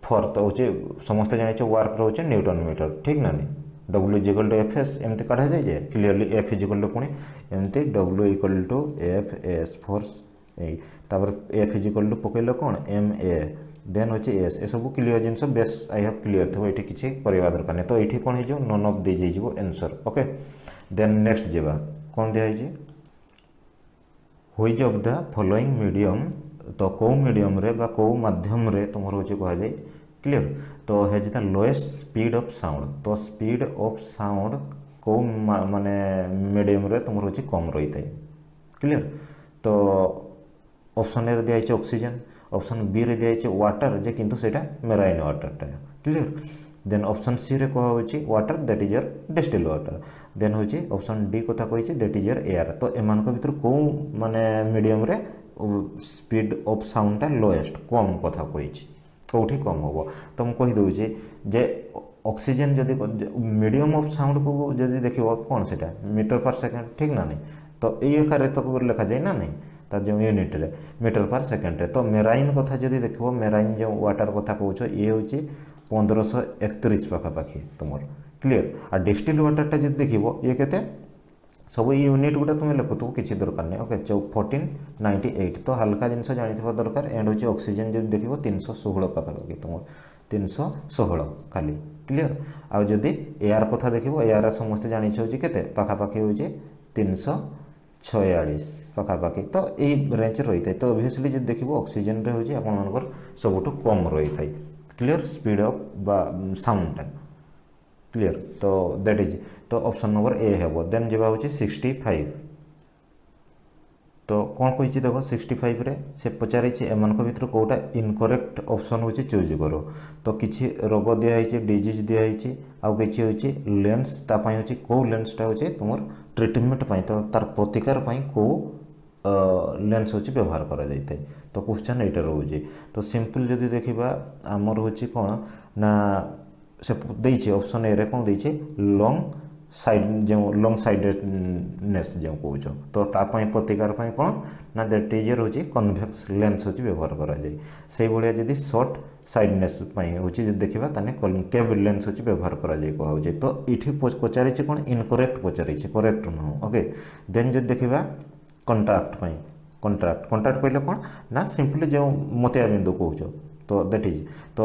4 तो होची समस्त जानिछ वर्क रोचे न्यूटन मीटर ठीक ना नहीं W equal to F S एमती काढ़ा जाए क्लीयरली एफ इक्वल टू पुणी एमती W equal to F S force F equal to पकड़े कौन एम ए देन होचे एस ए सब क्लीयर जिनस बेस आई हैव क्लीयर थो ये किसी करवा दरकार नहीं तो ये कौन हो नन ऑफ दे जाइए आंसर ओके देन नेक्स्ट जावा कौन दिखाई which of the following medium तो कौ मीडियम रे बा कौ माध्यम रे तुम होचे कह जाए क्लियर तो has the lowest speed of sound तो स्पीड ऑफ साउंड कौ माने मीडियम रे तुम होचे कम रही है क्लियर तो ऑप्शन ए दिखाई ऑक्सीजन ऑप्शन बी रे दिखाई वाटर जे किंतु सेटा मेराइन वाटरटा क्लियर देन ऑप्शन सी रे कह होची water that is your distil water then होची ऑप्शन डी कथा कहिछि दैट इज योर एयर तो एमान को भीतर को माने मीडियम रे स्पीड ऑफ साउंडटा लोएस्ट कम कथा कहिछि कौटी कम होबो तो हम कहि दउछि जे ऑक्सीजन जदि मीडियम ऑफ साउंड को जदि देखिबो कोन सेटा मीटर पर सेकंड ठीक ना नहीं तो ये आकार तो लिखा जाए ना नहीं तार जो यूनिट रे मीटर पर सेकेंड रे तो मेराइन कथा जदि देखो मेराइन जो वाटर कथा कहूच ये हूँ 1531 पाखापाखि तुम क्लीयर आ डिस्टिल वाटरटा जब देखो ये केते सब यूनिट गुटा तुम लिखुव किसी दरकार नहीं ओके 1498 तो हल्का जिनस जानी दरकार एंड हूँ ऑक्सीजन जब देख 316 पाखापाखि तुम 316 खाली क्लीयर आउ जदि एयर कथा देखो एयर समस्त जानी के पाखापाखि हूँ 346 पाखापाखि तो यही रेंज रही है तो ऑब्वियसली जब देखो ऑक्सीजन रे होची आपन मनकर सबुठ कम रही है क्लियर स्पीड ऑफ बा साउंडटा क्लियर तो दैट इज तो ऑप्शन नंबर ए हेबो देन जेबा होची 65 तो कौन कही देखो 65 रे से पचारे एमान भर कौटा इनकरेक्ट ऑप्शन होची चूज करो तो किसी रोग दिखाई डिजीज दिखाई आउ कि हूँ लेंस तापाई हूँ कौ लेंसटा हूँ तुम ट्रिटमेंट तो तार प्रतिकार कौ लेंस हूँ व्यवहार करा जाए तो क्वेश्चन यहाँ रोचे तो सिंपल जदि देखा आमर हूँ कौन ना से देइछे ऑप्शन ए रे कौन देइछे लॉन्ग साइड जो लॉन्ग साइडेडनेस जो कौच तो तापाई प्रतिकार कौन ना दैट इज रोचे कन्वेक्स लेंस हूँ व्यवहार करा जाए से भाया जदि शॉर्ट साइडनेस हूँ देखा कनकेव लेंस हूँ व्यवहार करा जाए कहुचे तो ये पचारे कौन इनकरेक्ट पचारे करेक्ट नुह ओके देन जब देखा कंट्राक्ट कंट्राक्ट कहले कौन ना सिंपली जो मोतिया बिंदु कौच तो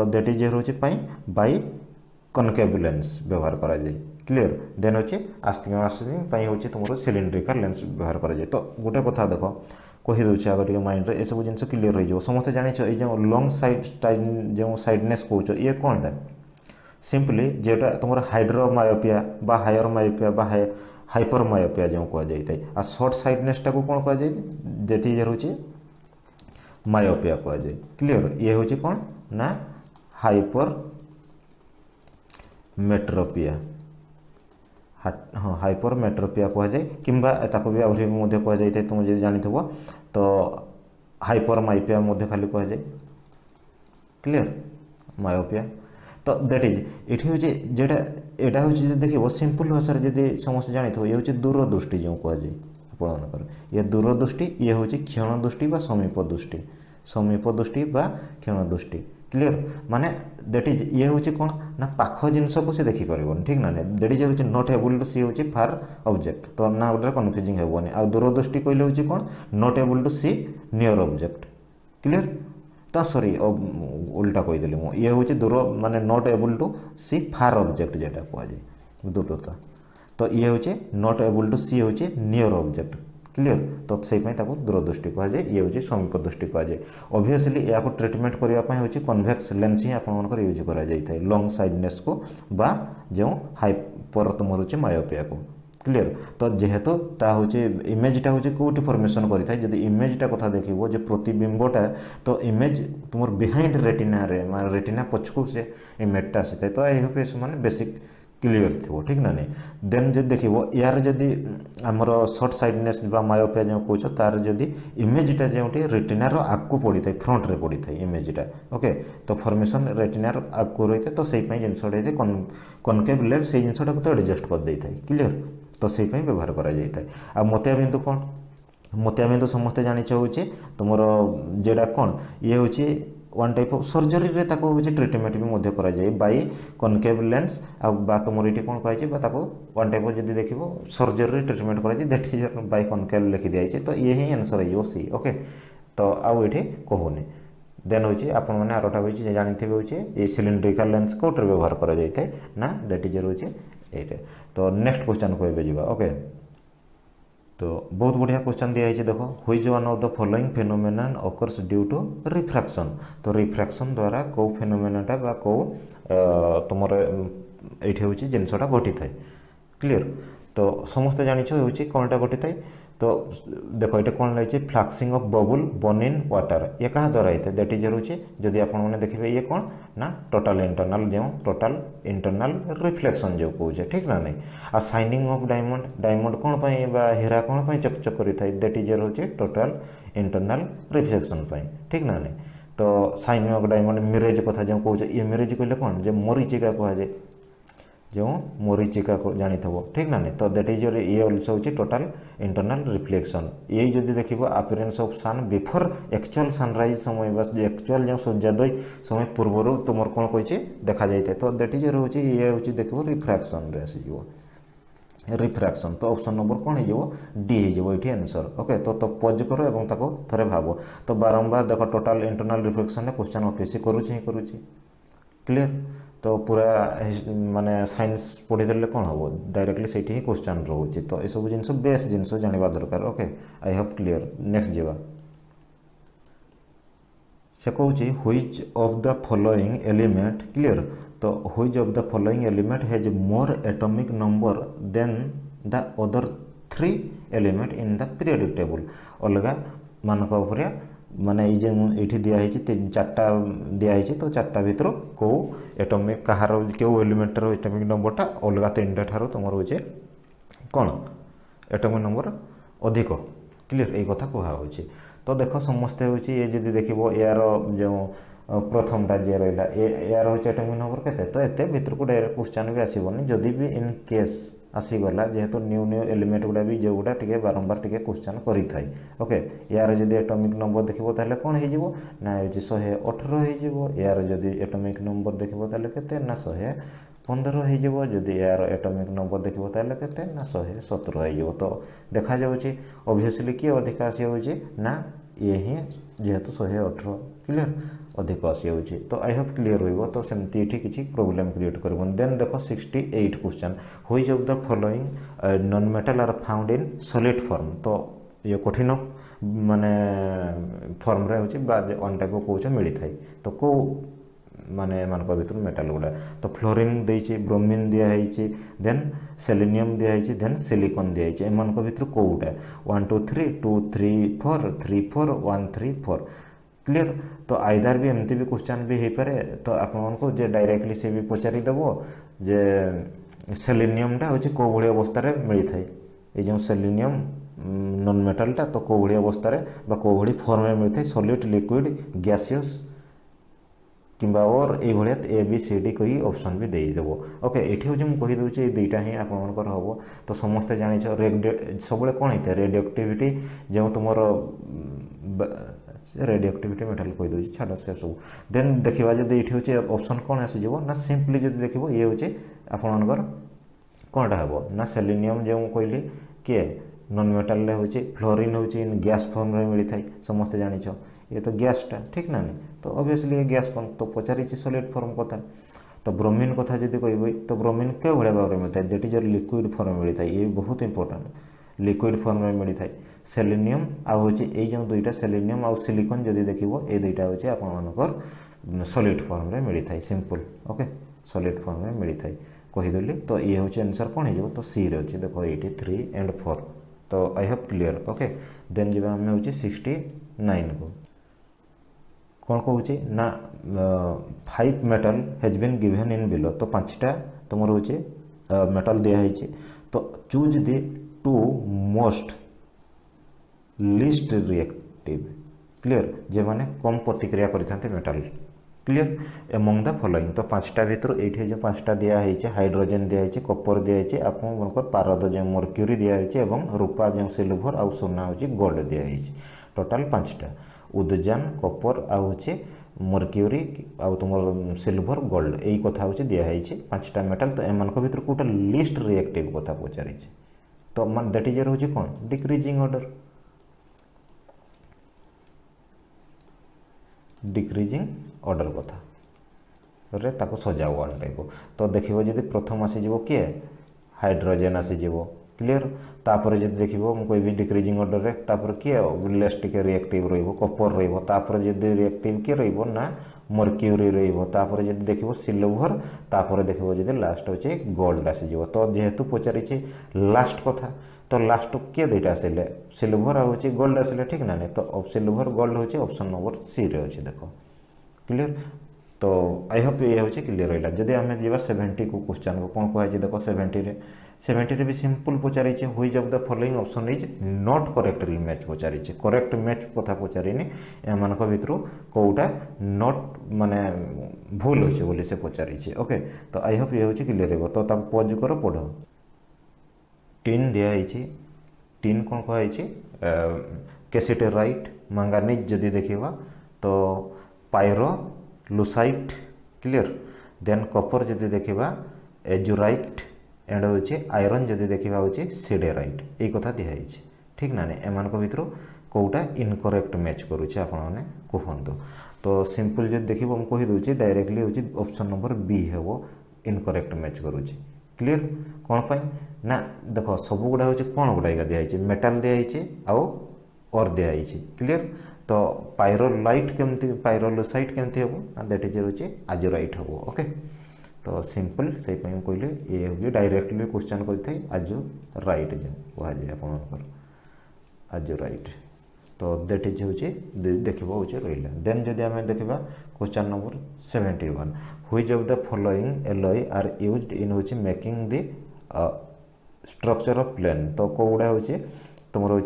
दैट इज रोचे बाय कनकेव लेंस व्यवहार करा जाए क्लियर देन हूँ आस्टिंग हूँ तुम सिलिंड्रिकल लेंस व्यवहार करा जाए तो गोटे कथा देख कहीदे आगे टे माइंड ये सब जिन क्लीयर हो समस्त जानिछ ये लॉन्ग साइड जो साइडनेस कौच ये कौनटा सिंपली जेटा तुम हाइड्रोमायोपिया बा हायर मायोपिया बा हाइपर मायोपिया जो कहुए आ शॉर्ट साइडनेसटा को कौन कहुए जेटी रोचे मायोपिया कहुए क्लीयर ये हूँ कौन ना हाइपर हाँ हाइपरमेट्रोपिया कहुए कि भी आहरी कहुए तुम जो जानी तो हाइपरमाइपिया खाली कहुए क्लियर मायोपिया तो दैट इज ये हूँ जेटा यहाँ हूँ देख सिंपल भाषा जब समस्त जानी ये हूँ दूरदृष्टि जो कहुए आपंकर ये दूरदृष्टि ये हूँ क्षण दृष्टि बा समीप दृष्टि बा क्षण दृष्टि क्लियर माने दैट इज ये हूँ कौन ना पाख जिनस को सी देखिपर ठीक ना that is hmm not able to सी हूँ फार ऑब्जेक्ट तो ना गोटे कन्फ्यूजिंग हेबनी आ दूरदृष्टि कहले हूँ कौन not able to see near object clear तो सॉरी उल्टा कहीदेली मुझे ये हूँ दूर माने not able to see far object जेटा कहुए दूरता तो ये हूँ नॉट एबल टू सी हूँ नियर ऑब्जेक्ट क्लियर तो से दूरदृष्टि कहुए ये हूँ समीप दृष्टि कहुए ऑब्वियसली या ट्रिटमेंट करने हूँ कन्वेक्स लेंस ही आपर यूज कर लॉन्ग साइडनेस को बा जो हाइपर तुम रोचे मायोपिया को क्लियर तो जेहेतु ता हूँ इमेजटा हूँ कौटी फॉर्मेशन करें जब इमेजटा कथा देख जो प्रतिबिंबटा तो इमेज तुम बिहाइंड रेटिना रेटिना पछकू से इमेजटा आसी था तो ये माने बेसिक क्लियर थी ठीक ना नहीं देन जो देख यार जदि आमर सर्ट साइडनेस मायोपिया जो कौच तार जदि इमेजटा जो रेटिनार आगू पड़ी था फ्रंट रे पड़ी था इमेजटा ओके तो फॉर्मेशन रेटिनार आगू रही था तो से जिनसा कनकेव लेव से जिनसा तो एडजस्ट कर दे था क्लियर तो से व्यवहार कर मोतियाबिंदु कौन मोतियाबिंदु समस्ते जानिच हूँ तुम जेटा कौन ये हूँ वन टाइप ऑफ सर्जरी रे ताको हूँ ट्रिटमेंट भी करा जाए बाय कनकेव लेंस आ तुम ये कौन कहुए वन टाइप जब देख सर्जरी ट्रिटमेंट कराई दैट इज बाय कनकेव लिखि दिखाई तो ये ही आंसर हो सी ओके तो आउ ये कहूनी देन हूँ आपण मैंने आरटा हूँ जानते हूँ ये सिलिंड्रिकल लेंस कौटे व्यवहार करा जाए ना दैट इज रोचे ये तो नेक्स्ट क्वेश्चन को ये जावा ओके तो बहुत बढ़िया क्वेश्चन दिया है देखो which one of the following phenomenon occurs due to refraction तो रिफ्रैक्शन द्वारा कौ फेनोमेनाटा बा कौ तुम ये हूँ जिनसटा घटी थाए क्लियर तो समस्ते जानिछ हूँ कौनटा घटी थाए तो देखो ये कौन लगे flexing of bubble burn in water ये क्या द्वारा होता है दैट इज रोचे जदि आपने देखिए ये कौन ना टोटल इंटरनल रिफ्लेक्शन जो कहे ठीक ना नहीं आ साइनिंग ऑफ डायमंड कौन हीरा कौन चकचक करें दैट इज रोचे टोटल इंटरनल रिफ्लेक्शन ठीक ना नहीं तो साइनिंग ऑफ डायमंड मिरेज कथा जो कहे ये मिरेज कहले कौन जो मरीचिका कहुए जो मरीचिका को जानी थो ठीक ना नहीं तो दैट इज ये ऑल्सो हूँ टोटल इंटरनल रिफ्लेक्शन यही जब देख appearance of sun before actual sunrise समय बस एक्चुअल जो सूर्योदय समय पूर्व तुम कौन कही देखा जाए तो दैट इज रोचे ये हूँ देख रिफ्रैक्शन रे आसीज रिफ्रैक्शन तो ऑप्शन नंबर कौन हो डी हो ये आंसर ओके तो पज कर और थे भाव तो बारंबार देख total internal reflection question office करुच्ची क्लियर तो पूरा माने साइंस पढ़ीदे कौन हम डायरेक्टली से ही क्वेश्चन रोचे तो ये सब जिन बेस जिन जानवा दरकार okay I hope clear next जावा से कहूँ which of the following element clear तो which of the following element has more atomic number than the other 3 element in the periodic table अलग मानक माने ये दिखाई 4टा दिखाई तो 4टा भर कौ एटॉमिक कहार क्यों एलिमेंटर एटॉमिक नंबरटा अलग 3टा ठार तुम रोचे कौन एटॉमिक नंबर अधिक क्लियर यही कथा कहुच्छे तो देख समस्ते हूँ ये जब देख यार जो प्रथमटा जी रहा यार हूँ एटॉमिक नंबर के तो ये भर को डायरेक्ट क्वेश्चन भी आसबनी जदि भी इन केस आसीगला जेहेतु न्यू एलिमेंट गुड़ा भी जो गुड़ा टे बारंबार टे क्वेश्चन करें ओके यार जब एटॉमिक नंबर देखो ताले कौन हो ना ये 118 हो यार जब एटॉमिक नंबर देखो ताले केते ना 115 हो जदि यार एटॉमिक नंबर देखो ताले केते ना 117 हो तो देखा जाऊँगी ऑब्वियसली किए अधिक आसी होची ना ये ही जेहेतु 118 क्लियर अधिक आसी होची तो आई होप क्लियर हो तो सेमती ये किसी प्रोब्लेम क्रिएट कर देन देख 68 question which of the following non metal are found in solid form तो ये कठिन माने फॉर्म रे होची बा वन टाइप कौन मिली थाई तो कौ माने मानक भर मेटाल गुड़ा तो फ्लोरीन देछि ब्रोमीन दिखाई देन सेलेनियम दिखाई देन सिलिकॉन दिखाई एम भर कौटा 1 2 3 2 3 4 3 4 1 3 4 क्लियर तो आइदर भी एमती भी क्वेश्चन भी हो पारे तो आपको जे डायरेक्टली से भी पचारिदेव जे सेलेनियमटा हूँ कौ भाई अवस्था मिली थाए ये जो सेलेनियम नॉन मेटालटा तो कौ भाई अवस्था कौ भाई फॉर्म में मिलता है सॉलिड लिक्विड गैसियस किंबा और ये ए बी सी डी कही ऑप्शन भी देदेव ओके ये हूँ मुझे कहीदे ये दुईटा ही आपर हम तो समस्ते जान सब कौन होता है रेडियोक्टिविटी जो तुम रेडियोक्टिविटी मेटाल कहीदे छाड़ से सब देन देखा जब ये हूँ ऑप्शन कौन आसीज ना सिंपली जब देख ये हूँ आपर कौनटा हे ना सेलेनियम जो कहली किए नॉन मेटाल हूँ फ्लोरीन हूँ इन गैस फॉर्म में मिलता है समस्ते जान ये तो गैसटा ठीक ना नहीं तो ऑब्वियसली ये गैस फॉर्म तो पचारि सॉलिड फॉर्म कथा तो ब्रोमीन कथा जब कह तो ब्रोमीन क्यों भाया भाव में मिलता है that is a liquid form में मिलता है ये बहुत इंपोर्टेंट लिक्विड फॉर्म में मिलता है सेलेनियम आउ ये जो दुईटा सेलेनियम आउ सिलिकॉन जब देखो ये दुईटा हूँ आपर सॉलिड फॉर्म में मिलता है सिंपल ओके सॉलिड फॉर्म में मिलता है कहीदेली तो ये हूँ आंसर कौन हो तो सी रे अच्छे देखो 83 एंड 4 तो I have clear okay then जब आम हूँ 69 को कौन कहूँ ना 5 metal has been given in below तो 5टा तुम हूँ मेटल दिखाई तो choose the 2 most list reactive clear जे माने कम प्रतिक्रिया करते metal clear among the following तो 5टा भर ये जो 5टा दिखाई हाइड्रोजेन दिखाई कपर दिखाई आप पारद जो मर्क्यूरी दिखाई रूपा जो सिल्वर आउ सोना हूँ गोल्ड दिखाई टोटाल 5टा उदजान कपर आउ मर्क्यूरी आउ तुम सिल्वर गोल्ड यही कथा हूँ दिखाई 5टा मेटाल तो एम भर कौटा लिस्ट रिएक्टिव कथा पचारि तो मान दैट इज हूँ कौन डिक्रीजिंग ऑर्डर डिक्रीजिंग ऑर्डर कथा रे ताको सजा वन टाइप तो देखो जब प्रथम आसीज किए हाइड्रोजेन आसीज क्लियर तापर जब देखो मुझे डिक्रीजिंग ऑर्डर रे तापर किए लेस टिके रिएक्टिव रहिबो कपर रहिबो तापर जब रिएक्टिव किए रहिबो ना मर्क्यूरी रहिबो तापर जब देखो सिल्वर तापर देखो जब लास्ट होचे गोल्ड आसीज तो जेहेतु पचारि लास्ट कथा तो लास्ट किए दुईटा आसिले सिल्वर आउे गोल्ड आसिले ठीक ना नहीं तो सिल्वर गोल्ड हूँ ऑप्शन नंबर सी रे अच्छे देख क्लियर तो आई होप ये हूँ क्लियर रहा जदि आम जा 70 को क्वेश्चन को कौन कहुए देख 70 भी सिंपल पचारि हुई जब the following option is not correctly match पचारि करेक्ट मैच कथा पचारिनी एम भर कौटा नॉट माने भूल अच्छे बोली से पचारि ओके तो आई होप ये हूँ क्लियर हो तो पज कर पढ़ टीन दिखाई टीन कौन कहुई कैसिटेराइट मैंगानीज जदि देखा तो पायरो लुसाइट क्लियर देन कपर जदि देखा एजुराइट एंड हूँ आयरन जदि देखा हूँ सिडेराइट यही कथा दिखाई ठीक ना नहीं एम भर कौटा इनकरेक्ट मैच करुचे आपने कहतु तो सिंपल जब देखो मुझे कहीदे डायरेक्टली हूँ ऑप्शन नंबर बी हे इनकरेक्ट मैच करुचे क्लियर कौन पाई ना देख सब गुड़ा हूँ कौन गुड़ा दिखाई मेटाल दिखाई आउ और दिखाई क्लियर तो पायरोलाइट केमती पायरोलोसाइट केमती हम दैट इज हूँ आजोराइट हम ओके तो सिंपल से कहले ये हूँ डायरेक्टली क्वेश्चन करते आजोराइट जो कहुए आप आजोराइट तो दैट इज हूँ देखा हूँ रहा देन जदि आम देखा question number 71 which of the following alloy are used in हूँ making the structure of plane तो कौ गुड़ा हूँ तुम हूँ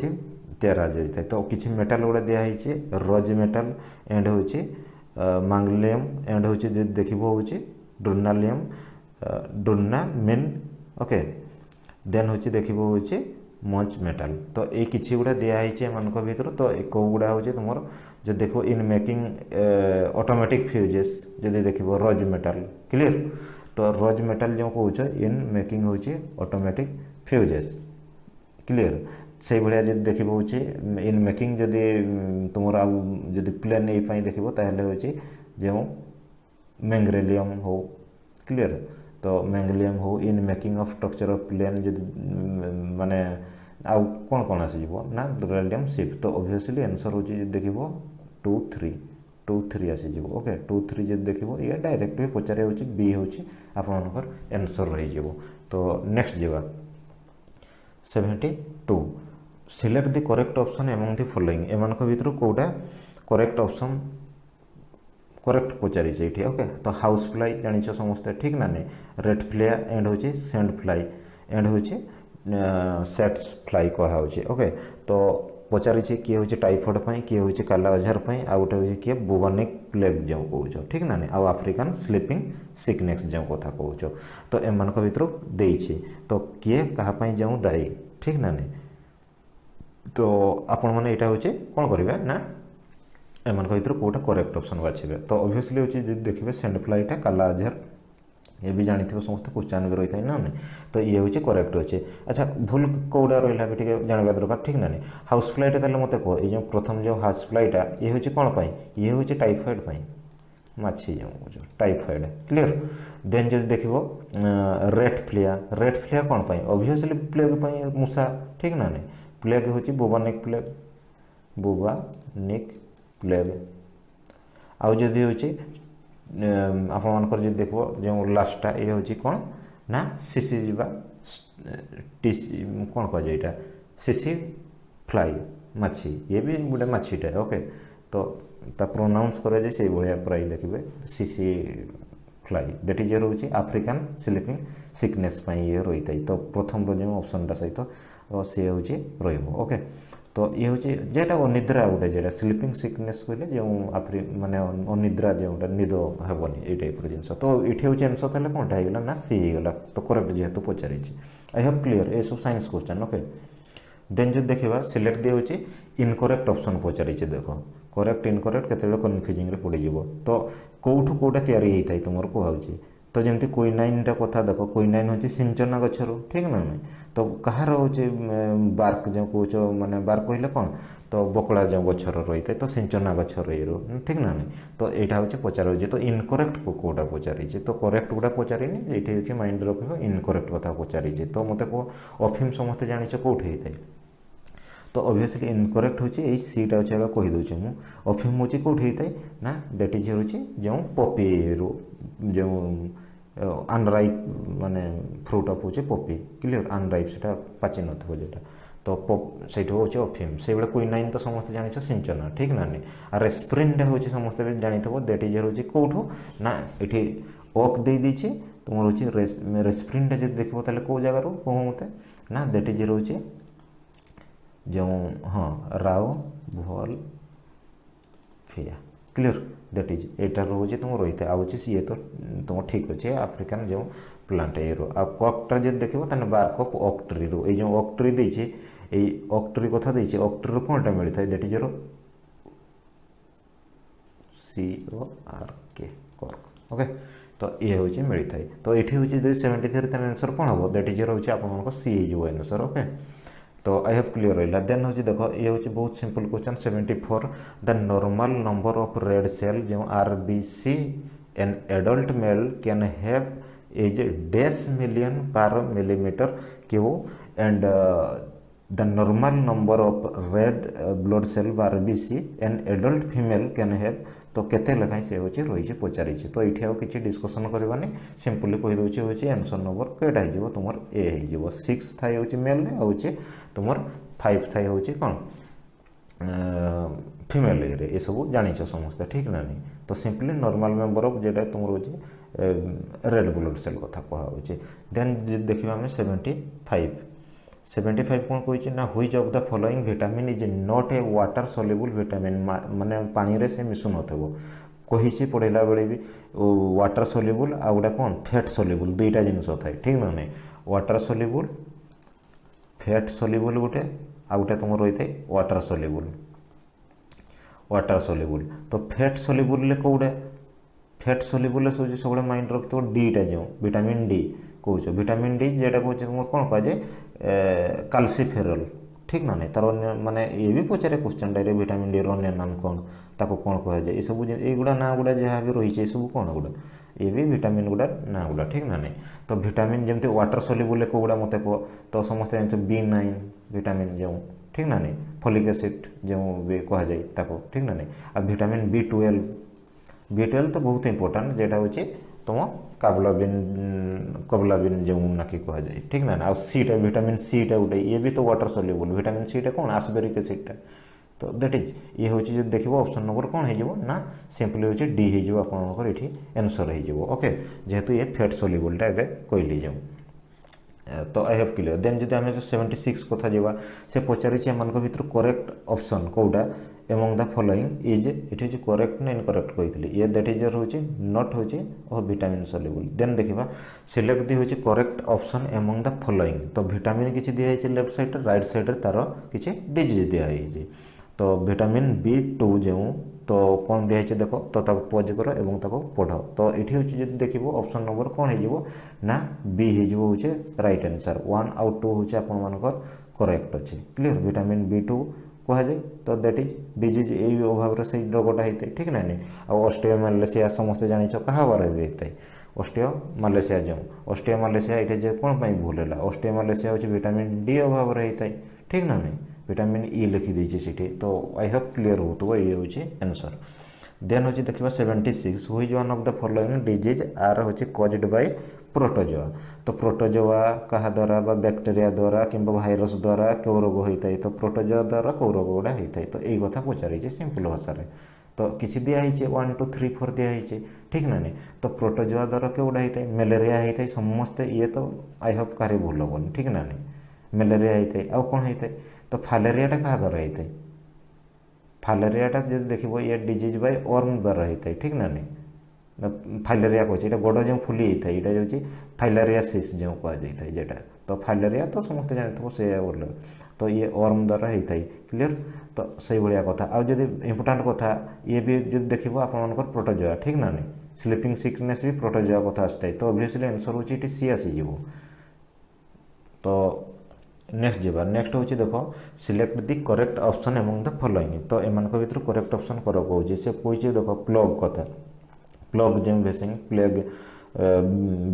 तैयार जाता है तो किसी मेटाल गुड़ा दिखाई रज मेटाल एंड हूँ मांगलियम एंड हूँ देख हूँ डोर्नालियम डोर्नामिन ओके देन हूँ देख हूँ मंच मेटाल तो ये किसी गुड़ा दिखाई एम भर तो कौ गुड़ा हूँ तुम जो देखो इन मेकिंग ऑटोमेटिक फ्यूजेस जब देखो रज मेटाल क्लियर तो रज मेटाल जो कौच इन मेकिंग हूँ ऑटोमेटिक फ्यूजेस क्लियर से भाया जब देख हूँ इन मेकिंग जदि तुम जदि प्लेन ये देखो ताहले हूँ जो मैंग्रेलियम हो क्लियर तो मैंग्रेलियम हो in making of structure of plane जब माने आउ कौन कौन आसीज ना डुरालियम शिफ्ट तो ऑब्वियसली आंसर हूँ देखो 2 3 आसीज ओके 2 3 जब देखो ये डायरेक्ट भी पचारे हूँ बी हूँ आपर आंसर रही तो नेक्स्ट जावा 72 select the correct option among the following एम भर कौटा करेक्ट ऑप्शन करेक्ट पचारि ये ओके। तो हाउस फ्लाई जानिछ समस्ते ठीक ना नहीं, रेड फ्लिया एंड हूँ सेंड फ्लाई एंड हूँ सेट्स फ्लाई कहुचे ओके। तो पचारि किए हूँ टाइफॉइड किए हूँ काला अजार आ गोटे हूँ किए बुबानिक प्लेग जो कौच ठीक ना नहीं, आउ आफ्रिकान स्लीपिंग सिकनेस जो कथा कौच। तो एम भर देइछि तो किए कहापाई जो दायी ठीक ना नहीं। तो आपण मैंने यहाँ हूँ कौन करेंगे ना एम भर कौटा करेक्ट ऑप्शन बाछे। तो ऑब्वियसली हूँ देखिए सेंड फ्लाईटा काला अजार ये भी जानी समस्त क्वेश्चन भी रही है ना नहीं। तो ये हूँ करेक्ट अच्छे। अच्छा भूल कौटा रहा भी जानवा दरकार ठीक ना नहीं। हाउस फ्लाईटा तेल मत कह ये प्रथम जो हाउस फ्लाईटा ये हूँ कौन पाई, ये हूँ टाइफॉइड माछी जो टाइफॉइड क्लीयर। देन जो देख रेड फ्लिया कौन पाई, ऑब्वियसली प्लेग मूषा ठीक ना नहीं। प्लेग हूँ बुबानिक प्लेग आउ जदि हूँ आपंकर जो देख जो लास्टा ये हूँ कौन ना सीसी टीसी कौन कह जाए सीसी फ्लाई माछी, ये भी गोटे माछीटा ओके। तो प्रोनाउंस करे से भाया प्राय देखिए सीसी फ्लाई दैट इज रोचे आफ्रिकान स्लीपिंग सिकनेस ये रही है। तो प्रथम जो ऑप्शनटा सहित सी हूँ ओके। तो ये हूँ जेटा अनिद्रा गोटे जेटा स्लीपिंग सिकनेस कहले जो माने अनिद्रा जो निद हेबनी ये टाइप जिन। तो ये हूँ आंसर ताले कौनटा होगा ना सी होगा। तो करेक्ट जेहेतु पचारि आई हैव क्लियर ये सब साइंस क्वेश्चन ओके। देन जो देखा सिलेक्ट दिए हूँ इनकरेक्ट ऑप्शन पचारि देख करेक्ट इनकरेक्ट केते कन्फ्यूजिंग पड़े। तो कौठू कौटा तैयारी होता है तुम कहुच्छी। तो जमती क्विनाइनटा कथा देख क्विनाइन हूँ सिंचना गचर ठीक ना नहीं। तो कहार हूँ बार्क जो कौच माने बार्क कहले कौन तो बकड़ा जो गचर रही है तो सिंचना गचर ये ठीक ना नहीं। तो यहाँ हूँ पचार तो इनकरेक्ट कौटा पचारि। तो करेक्ट गुड़ा पचारि ये हूँ माइंड रख इनकरेक्ट कथा पचारि। तो मत कह अफिम समस्त जानिच कौट होता है। तो ऑब्वियसली इनकरेक्ट हूँ ये सीटा अच्छे आगे कहीदे मुझे अफिम हूँ कौट होता है ना दैट इज हूँ जो पपी जो अनराइप माने फ्रूट अफ हूँ पपी क्लीयर अनराइप से पाचि नोटा। तो से हूँ अफिम से भाई क्विनाइन तो समस्त जानी सिंचना ठीक ना नहीं। और रेस्प्रिनटा हूँ समस्त जानी दैट इज हूँ कौटू ना ये ओक दे दीची तुम हूँ रेस्प्रिनटा जो देख कौ जगार कह मत ना दैट इज हूँ जो हाँ राव भल फिया क्लीयर दैट इज एटार रोचे तुम रही है आउे सी तो तुम ठीक अच्छे आफ्रिकान जो प्लांट ये आ कपटा जो देखो तेना बार्क ऑफ ओक ट्री रो ये जो ओक ट्री देचे ये ओक ट्री कथा देचे ओक ट्री कौनटा मिलता है that is CORK cork okay. तो ये हूँ मिलता है। तो ये हूँ 73 आंसर कौन हम दैट इज रोचे आप सी हो आंसर ओके। तो आई हैव क्लियर रहा। देन हूँ देख ये हूँ बहुत simple question 74 the normal number of red cell जो RBC an adult male can have is dash million per millimetre cube and the normal number of red blood cell RBC an adult female can have तो केते लखाई से होची रही पचारि। तो ये आउ किसी डिस्कसन करवानी सिंपली कहीदे हूँ आंसर नंबर कईटा हो तुम ए हो 6 थाई हूँ मेल हूँ तुम 5 थाई हूँ कौन फीमेल ये सब जानिच समस्त ठीक ना नहीं। तो सिंपली नॉर्मल मेंबर ऑफ जेटा तुम रोचे रेड ब्लड सेल कथा कहुचे। देन देखा आम 75 कौन कही ना which of the following vitamin is not a water soluble vitamin माने पानी रे से मिसु नथबो कही पढ़ेला बेले भी वाटर सॉल्युबल आ गोटा कौन फैट सॉल्युबल दुईटा जिनस थाए ठीक ना नहीं। वाटर सॉल्युबल फैट सॉल्युबल गोटे आ गोटे तुम रही है वाटर सॉल्युबल। तो फैट सॉल्युबल कौटा फैट सॉल्युबल सब माइंड रखिथ डीटा जो विटामिन डी कौच विटामिन डी जेटा कौन तुम कौन कह जाए कैल्सिफेरल ठीक ना नहीं। तार माने ये भी पचारे क्वेश्चन डायरेक्ट विटामिन डी अन्य नाम कौन ताको कौन कह जाए ये सब युवा ना गुड़ा जहाँ भी रही है सब कौन गुड़ा ये भी विटामिन गुड़ा ना गुड़ा ठीक ना नहीं। तो विटामिन जमती वाटर सॉल्युबल कौड़ा मत कह तो समस्त B9 विटामिन जो ठीक ना नहीं फॉलिक एसिड जो भी कह जाए ताको ठीक ना नहीं। आ विटामिन B12 तो बहुत इंपोर्टेंट जेटा हूँ तुम कबलाबिन जो ना कि कह जाए ठीक ना आ सीटा विटामिन सीटा गोटे ये भी तो वाटर सॉल्युबल विटामिन सीटा कौन आस्बेरिक एसिडटा तो दैट इज ये हूँ जो देखो ऑप्शन नंबर कौन हो ना सिंपली हूँ डी हो आपंकर ये आंसर हो ओके जेहेतु ये फैट सल्युबलटा एवं कहली जो तो आई हैव क्लियर देन जो आम 76 कथा जावा से पचारि भर करेक्ट ऑप्शन कौटा एमंग द फॉलोइंग इज ये करेक्ट ना इनकरेक्ट कही ये that is hmm not hmm vitamin soluble then देखा select the hmm correct option among the following तो विटामिन किसी दिखाई लेफ्ट साइड राइट साइड तार किसी डिजीज दिखाई तो विटामिन B2 जो तो कौन दिखाई देख तो पज कर एवं पढ़ तो ये हूँ देख ऑप्शन नंबर कौन हो ना बी हो राइट आंसर 1 आउट 2 हूँ आपर करेक्ट अच्छे क्लीयर विटामिन B2 कहुए तो दैट इज डिजीज यही अभाव से रोगटा होता है ठीक ना नहीं ऑस्टियोमालेशिया समस्ते जानिछ क्या बार भी होता है ऑस्टियोमालेशिया जो ऑस्टियोमालेशिया ये कौन भूल है ऑस्टियोमालेशिया हूँ विटामिन D अभाव होता है ठीक ना नहीं विटामिन E लिखी देती तो आई हैव क्लीयर हो ये हूँ आंसर देन हूँ देखा 76 हुई one of the following disease are हूँ कॉज्ड बाय प्रोटोजोआ तो प्रोटोजोआ क्या द्वारा बैक्टेरिया द्वारा कि भाइरस द्वारा क्यों रोग होता है तो प्रोटोजोआ द्वारा क्यों रोग गुड़ा होता है तो यही कथा पचार सिंपल भाषा तो किसी दिखाई 1 2 3 4 दिखाई ठीक ना नहीं तो प्रोटोजोआ द्वारा क्यों होता है मलेरिया होता है समस्ते ये तो आई हैव कहीं भूल हेनी ठीक ना नहीं मलेरिया होता है आउ कौन होता है तो फालेरियाटा क्या द्वारा होता है फालेरियाटा जो देखो ये डिजीज बाय वर्म द्वारा होता है ठीक ना नहीं फाइलेरिया कहे गोड़ जो फुली होता है यहाँ हूँ फाइलेरियासिस जो कहुए जेटा तो फाइलेरिया तो समस्त जानते से बोल तो ये वर्म द्वारा होता है क्लीयर तो से भाया कथा आउ जब इम्पोर्टाट कथा ये भी जो देखो आपर प्रोटोजोआ ठीक ना नहीं स्लीपिंग सिकनेस भी प्रोटोजोआ कथा आसता है तो ऑब्वियसली आंसर हूँ ये सी आसीज तो नेक्स्ट जावा नेक्स्ट हूँ देख select the correct option among the following तो एम भर करेक्ट ऑप्शन कर कहे से कहे देख प्लग कथा प्लग जो वैक्सीन प्लेग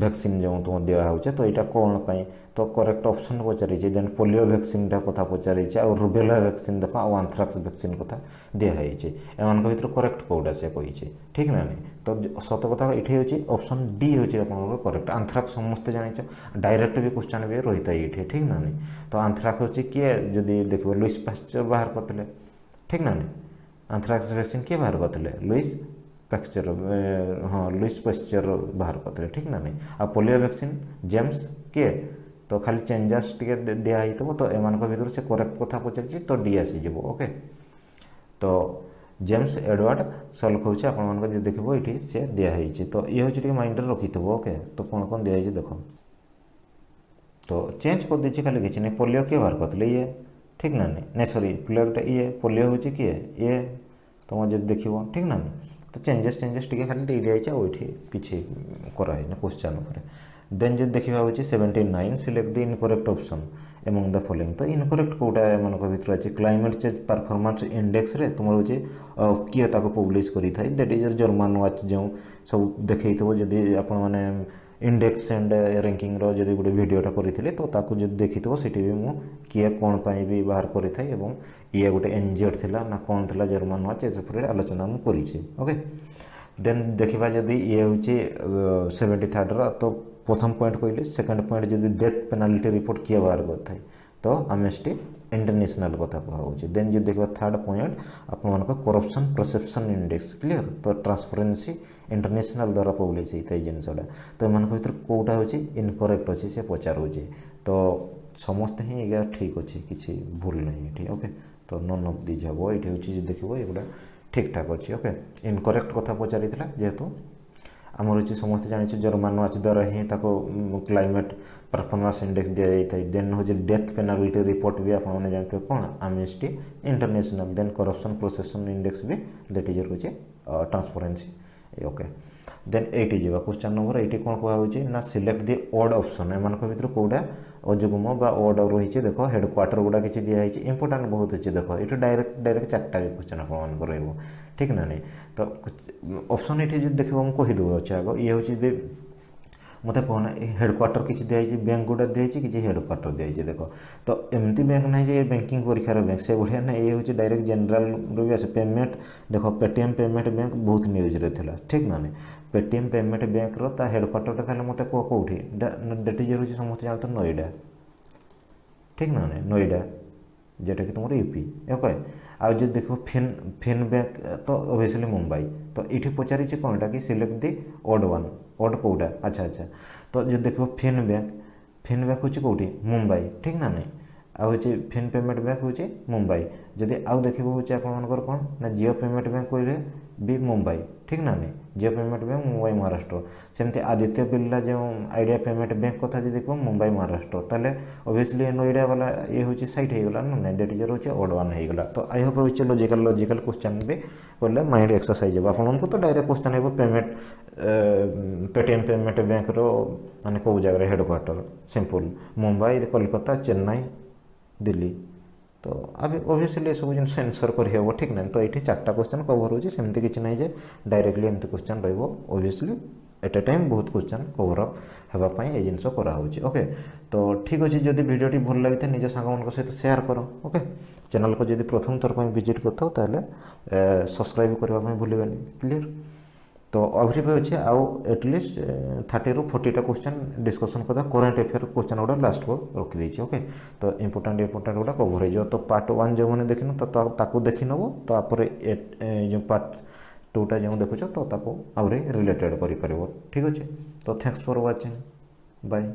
वैक्सीन जो तुम दिखाऊे तो यहाँ कौन पाई तो करेक्ट ऑप्शन पचारि देन पोलियो वैक्सीन कथा पचारि रुबेला वैक्सीन देख आंथ्राक्स वैक्सीन कथा दिखाई एम भर करेक्ट कौटा से कही ठीक ना नहीं तो सत कथा ये हूँ ऑप्शन डी हूँ करेक्ट आंथ्राक्स समस्ते जान डायरेक्ट भी क्वेश्चन भी रही है ये ठीक ना नहीं तो आंथ्राक्स हूँ किए जदि देख लुइस पास्चर बाहर करते ठीक ना नहीं आंथ्राक्स वैक्सीन किए बाहर करते लुइस पास्चर हाँ लुइस पास्चर बाहर करते ठीक ना नहीं आ पोलियो वैक्सीन जेम्स किए तो खाली चेंजेस टे दिखाई तो एम भर से करेक्ट कथा पचार तो डी आसीज ओके तो जेम्स एडवर्ड सल्क हूँ आप देखो ये से दिखाई तो ये हूँ माइंड रखी थे ओके तो कौन कौन दिखाई देख तो चेंज कर दीजिए खाली किसी नहीं पोलियो किए बाहर करते ये ठीक ना नहीं सॉरी प्लेगटा ये पोलियो हूँ किए ये तुम जब देख ठीक ना नहीं तो चेंजेस टे खाली दे दिखाई आईटी किसी कराए क्वेश्चन उपर देन जो देखा हूँ 79 select the incorrect option among the following तो इनकरेक्ट कौटा एम भर अच्छे क्लाइमेट चेंज परफॉर्मेंस इंडेक्स रे तुम हूँ किए पब्लिश करी था दैट इज जर्मन वाच जो सब देखई जदि आप इंडेक्स एंड रैंकिंग रो जदि गोटे वीडियोटा करी तो जो देखी सी भी मु किए कौन पाई भी बाहर करी था एवं ये गोटे एनजीओ थिला ना कौन थिला जर्मन वाच ए आलोचना मु करी ओके देन देखा जदि ये हूँ 73 तो प्रथम पॉइंट कहली सेकंड पॉइंट जदि डेथ पेनाल्टी रिपोर्ट किए बाहर करता है तो आमनेस्टी इंटरनेशनल कथा कहुचे देन जो देखा थर्ड पॉइंट आप करप्शन परसेप्शन इंडेक्स क्लीयर तो ट्रांसपेरेंसी इंटरनेशनल द्वारा पब्लिश होता है जिनसा तो एम भर कौटा हूँ इनकरेक्ट अच्छे से पचारूचे तो समस्ते ही ये ठीक अच्छे किसी भूल नहीं ये ओके तो नन ऑफ दिज हम ये हूँ देखो ये ठीक ठाक अच्छे ओके इनकरेक्ट कथा पचारि जेहेतु आमर हूँ समस्ते जानी जर्मन वाच द्वारा ही क्लाइमेट परफॉर्मेंस इंडेक्स दि जाता है देन हूँ डेथ पेनाल्टी रिपोर्ट भी आप जानते कौन Amnesty International then corruption perception index भी that is hmm transparency okay then 80 जावा क्वेश्चन नंबर 80 कौन कहुचे ना सिलेक्ट दी ऑड ऑप्शन एम भर कौटा अजुग्म बा ऑड रही देख हेडक्वार्टर गुड़ा किसी दिखाई इंपोर्टाट बहुत अच्छे देख ये डायरेक्ट 4टा भी क्वेश्चन आप रही ठीक ना नहीं तो ऑप्शन ये देख मुझे कहीदेव अच्छे आग ये हूँ मत कहना हेडक्वार्टर किसी दिखाई बैंक गुड़ा दिखाई किसी हेडक्वार्टर दिखाई देख तो एमती बैंक ना ये बैंकिंग परीक्षार बैंक से भाया ना ये हूँ डायरेक्ट जनरल भी आसे पेमेंट देख पेटीएम पेमेंट बैंक बहुत न्यूज रे थिला ठीक ना नहीं पेटीएम पेमेंट बैंक रो ता हेडक्वार्टर था मत कह कौटी डेट इज हूँ समस्त जानते नोएडा ठीक ना नहीं नोएडा जेटा कि तुम यूपी ओके। आउ जो देखो फिन बैंक तो ओबियसली मुंबई। तो ये पचारि कौनटा कि select the odd one, odd कौटा अच्छा अच्छा। तो जो देखो फिन बैंक हूँ कौटी मुंबई ठीक ना नहीं। आउ फिन पेमेंट बैंक हूँ मुंबई। जदि आउ देख आपर कौन ना जिओ पेमेंट बैंक कहले भी मुंबई ठीक ना नहीं, जिओ पेमेंट बैंक मुंबई महाराष्ट्र। सेमती आदित्य बिरला जो आइडिया पेमेंट बैंक कथा जो देखो मुंबई महाराष्ट्र, ताले ओबियसली नोएडा वाला ये हूँ साइट होगा ना नहीं, दैट इज रोचे ओड वन होगा। तो आई होप हूँ लॉजिकल क्वेश्चन भी बोले माइंड एक्सरसाइज हो आपको तो डायरेक्ट क्वेश्चन है पेमेंट पेटीएम पेमेंट बैंक रो माने कौ जगह हेडक्वार्टर सिंपल मुंबई कोलकाता चेन्नई दिल्ली। तो अभी ओबियसली सब जिन आंसर करहब ठीक ना। तो ये 4टा क्वेश्चन कवर होची, सेमती किछि नै जे डायरेक्टली एमती क्वेश्चन रहइबो। ओबियसली एट ए टाइम बहुत क्वेश्चन कवर अप हेबा पई ए जिनस करा होची ओके। तो ठीक अछि, जदि वीडियोटी भल लागिते निज सांगमान सहित शेयर करो ओके। चैनल को जदि प्रथम थर पई विजिट करथो ताले सब्सक्राइब करबा पई भूलिबानी क्लियर। तो अभी भी अच्छे आउ एटलिस्ट 30 ରୁ 40टा क्वेश्चन डिस्कसन करदा करेंट अफेयर क्वेश्चन गुड़ा लास्ट को रखी देछि ओके। तो इंपोर्टेंट गुड़ा कवर हो तो पार्ट 1 जो मैंने देखिन तो ताकू देखि नबो, तो आप जो पार्ट 2टा जो देखुछ तो ताकू आउरे रिलेटेड करि परिबो ठीक अछि। तो थैंक्स फॉर वाचिंग बाय।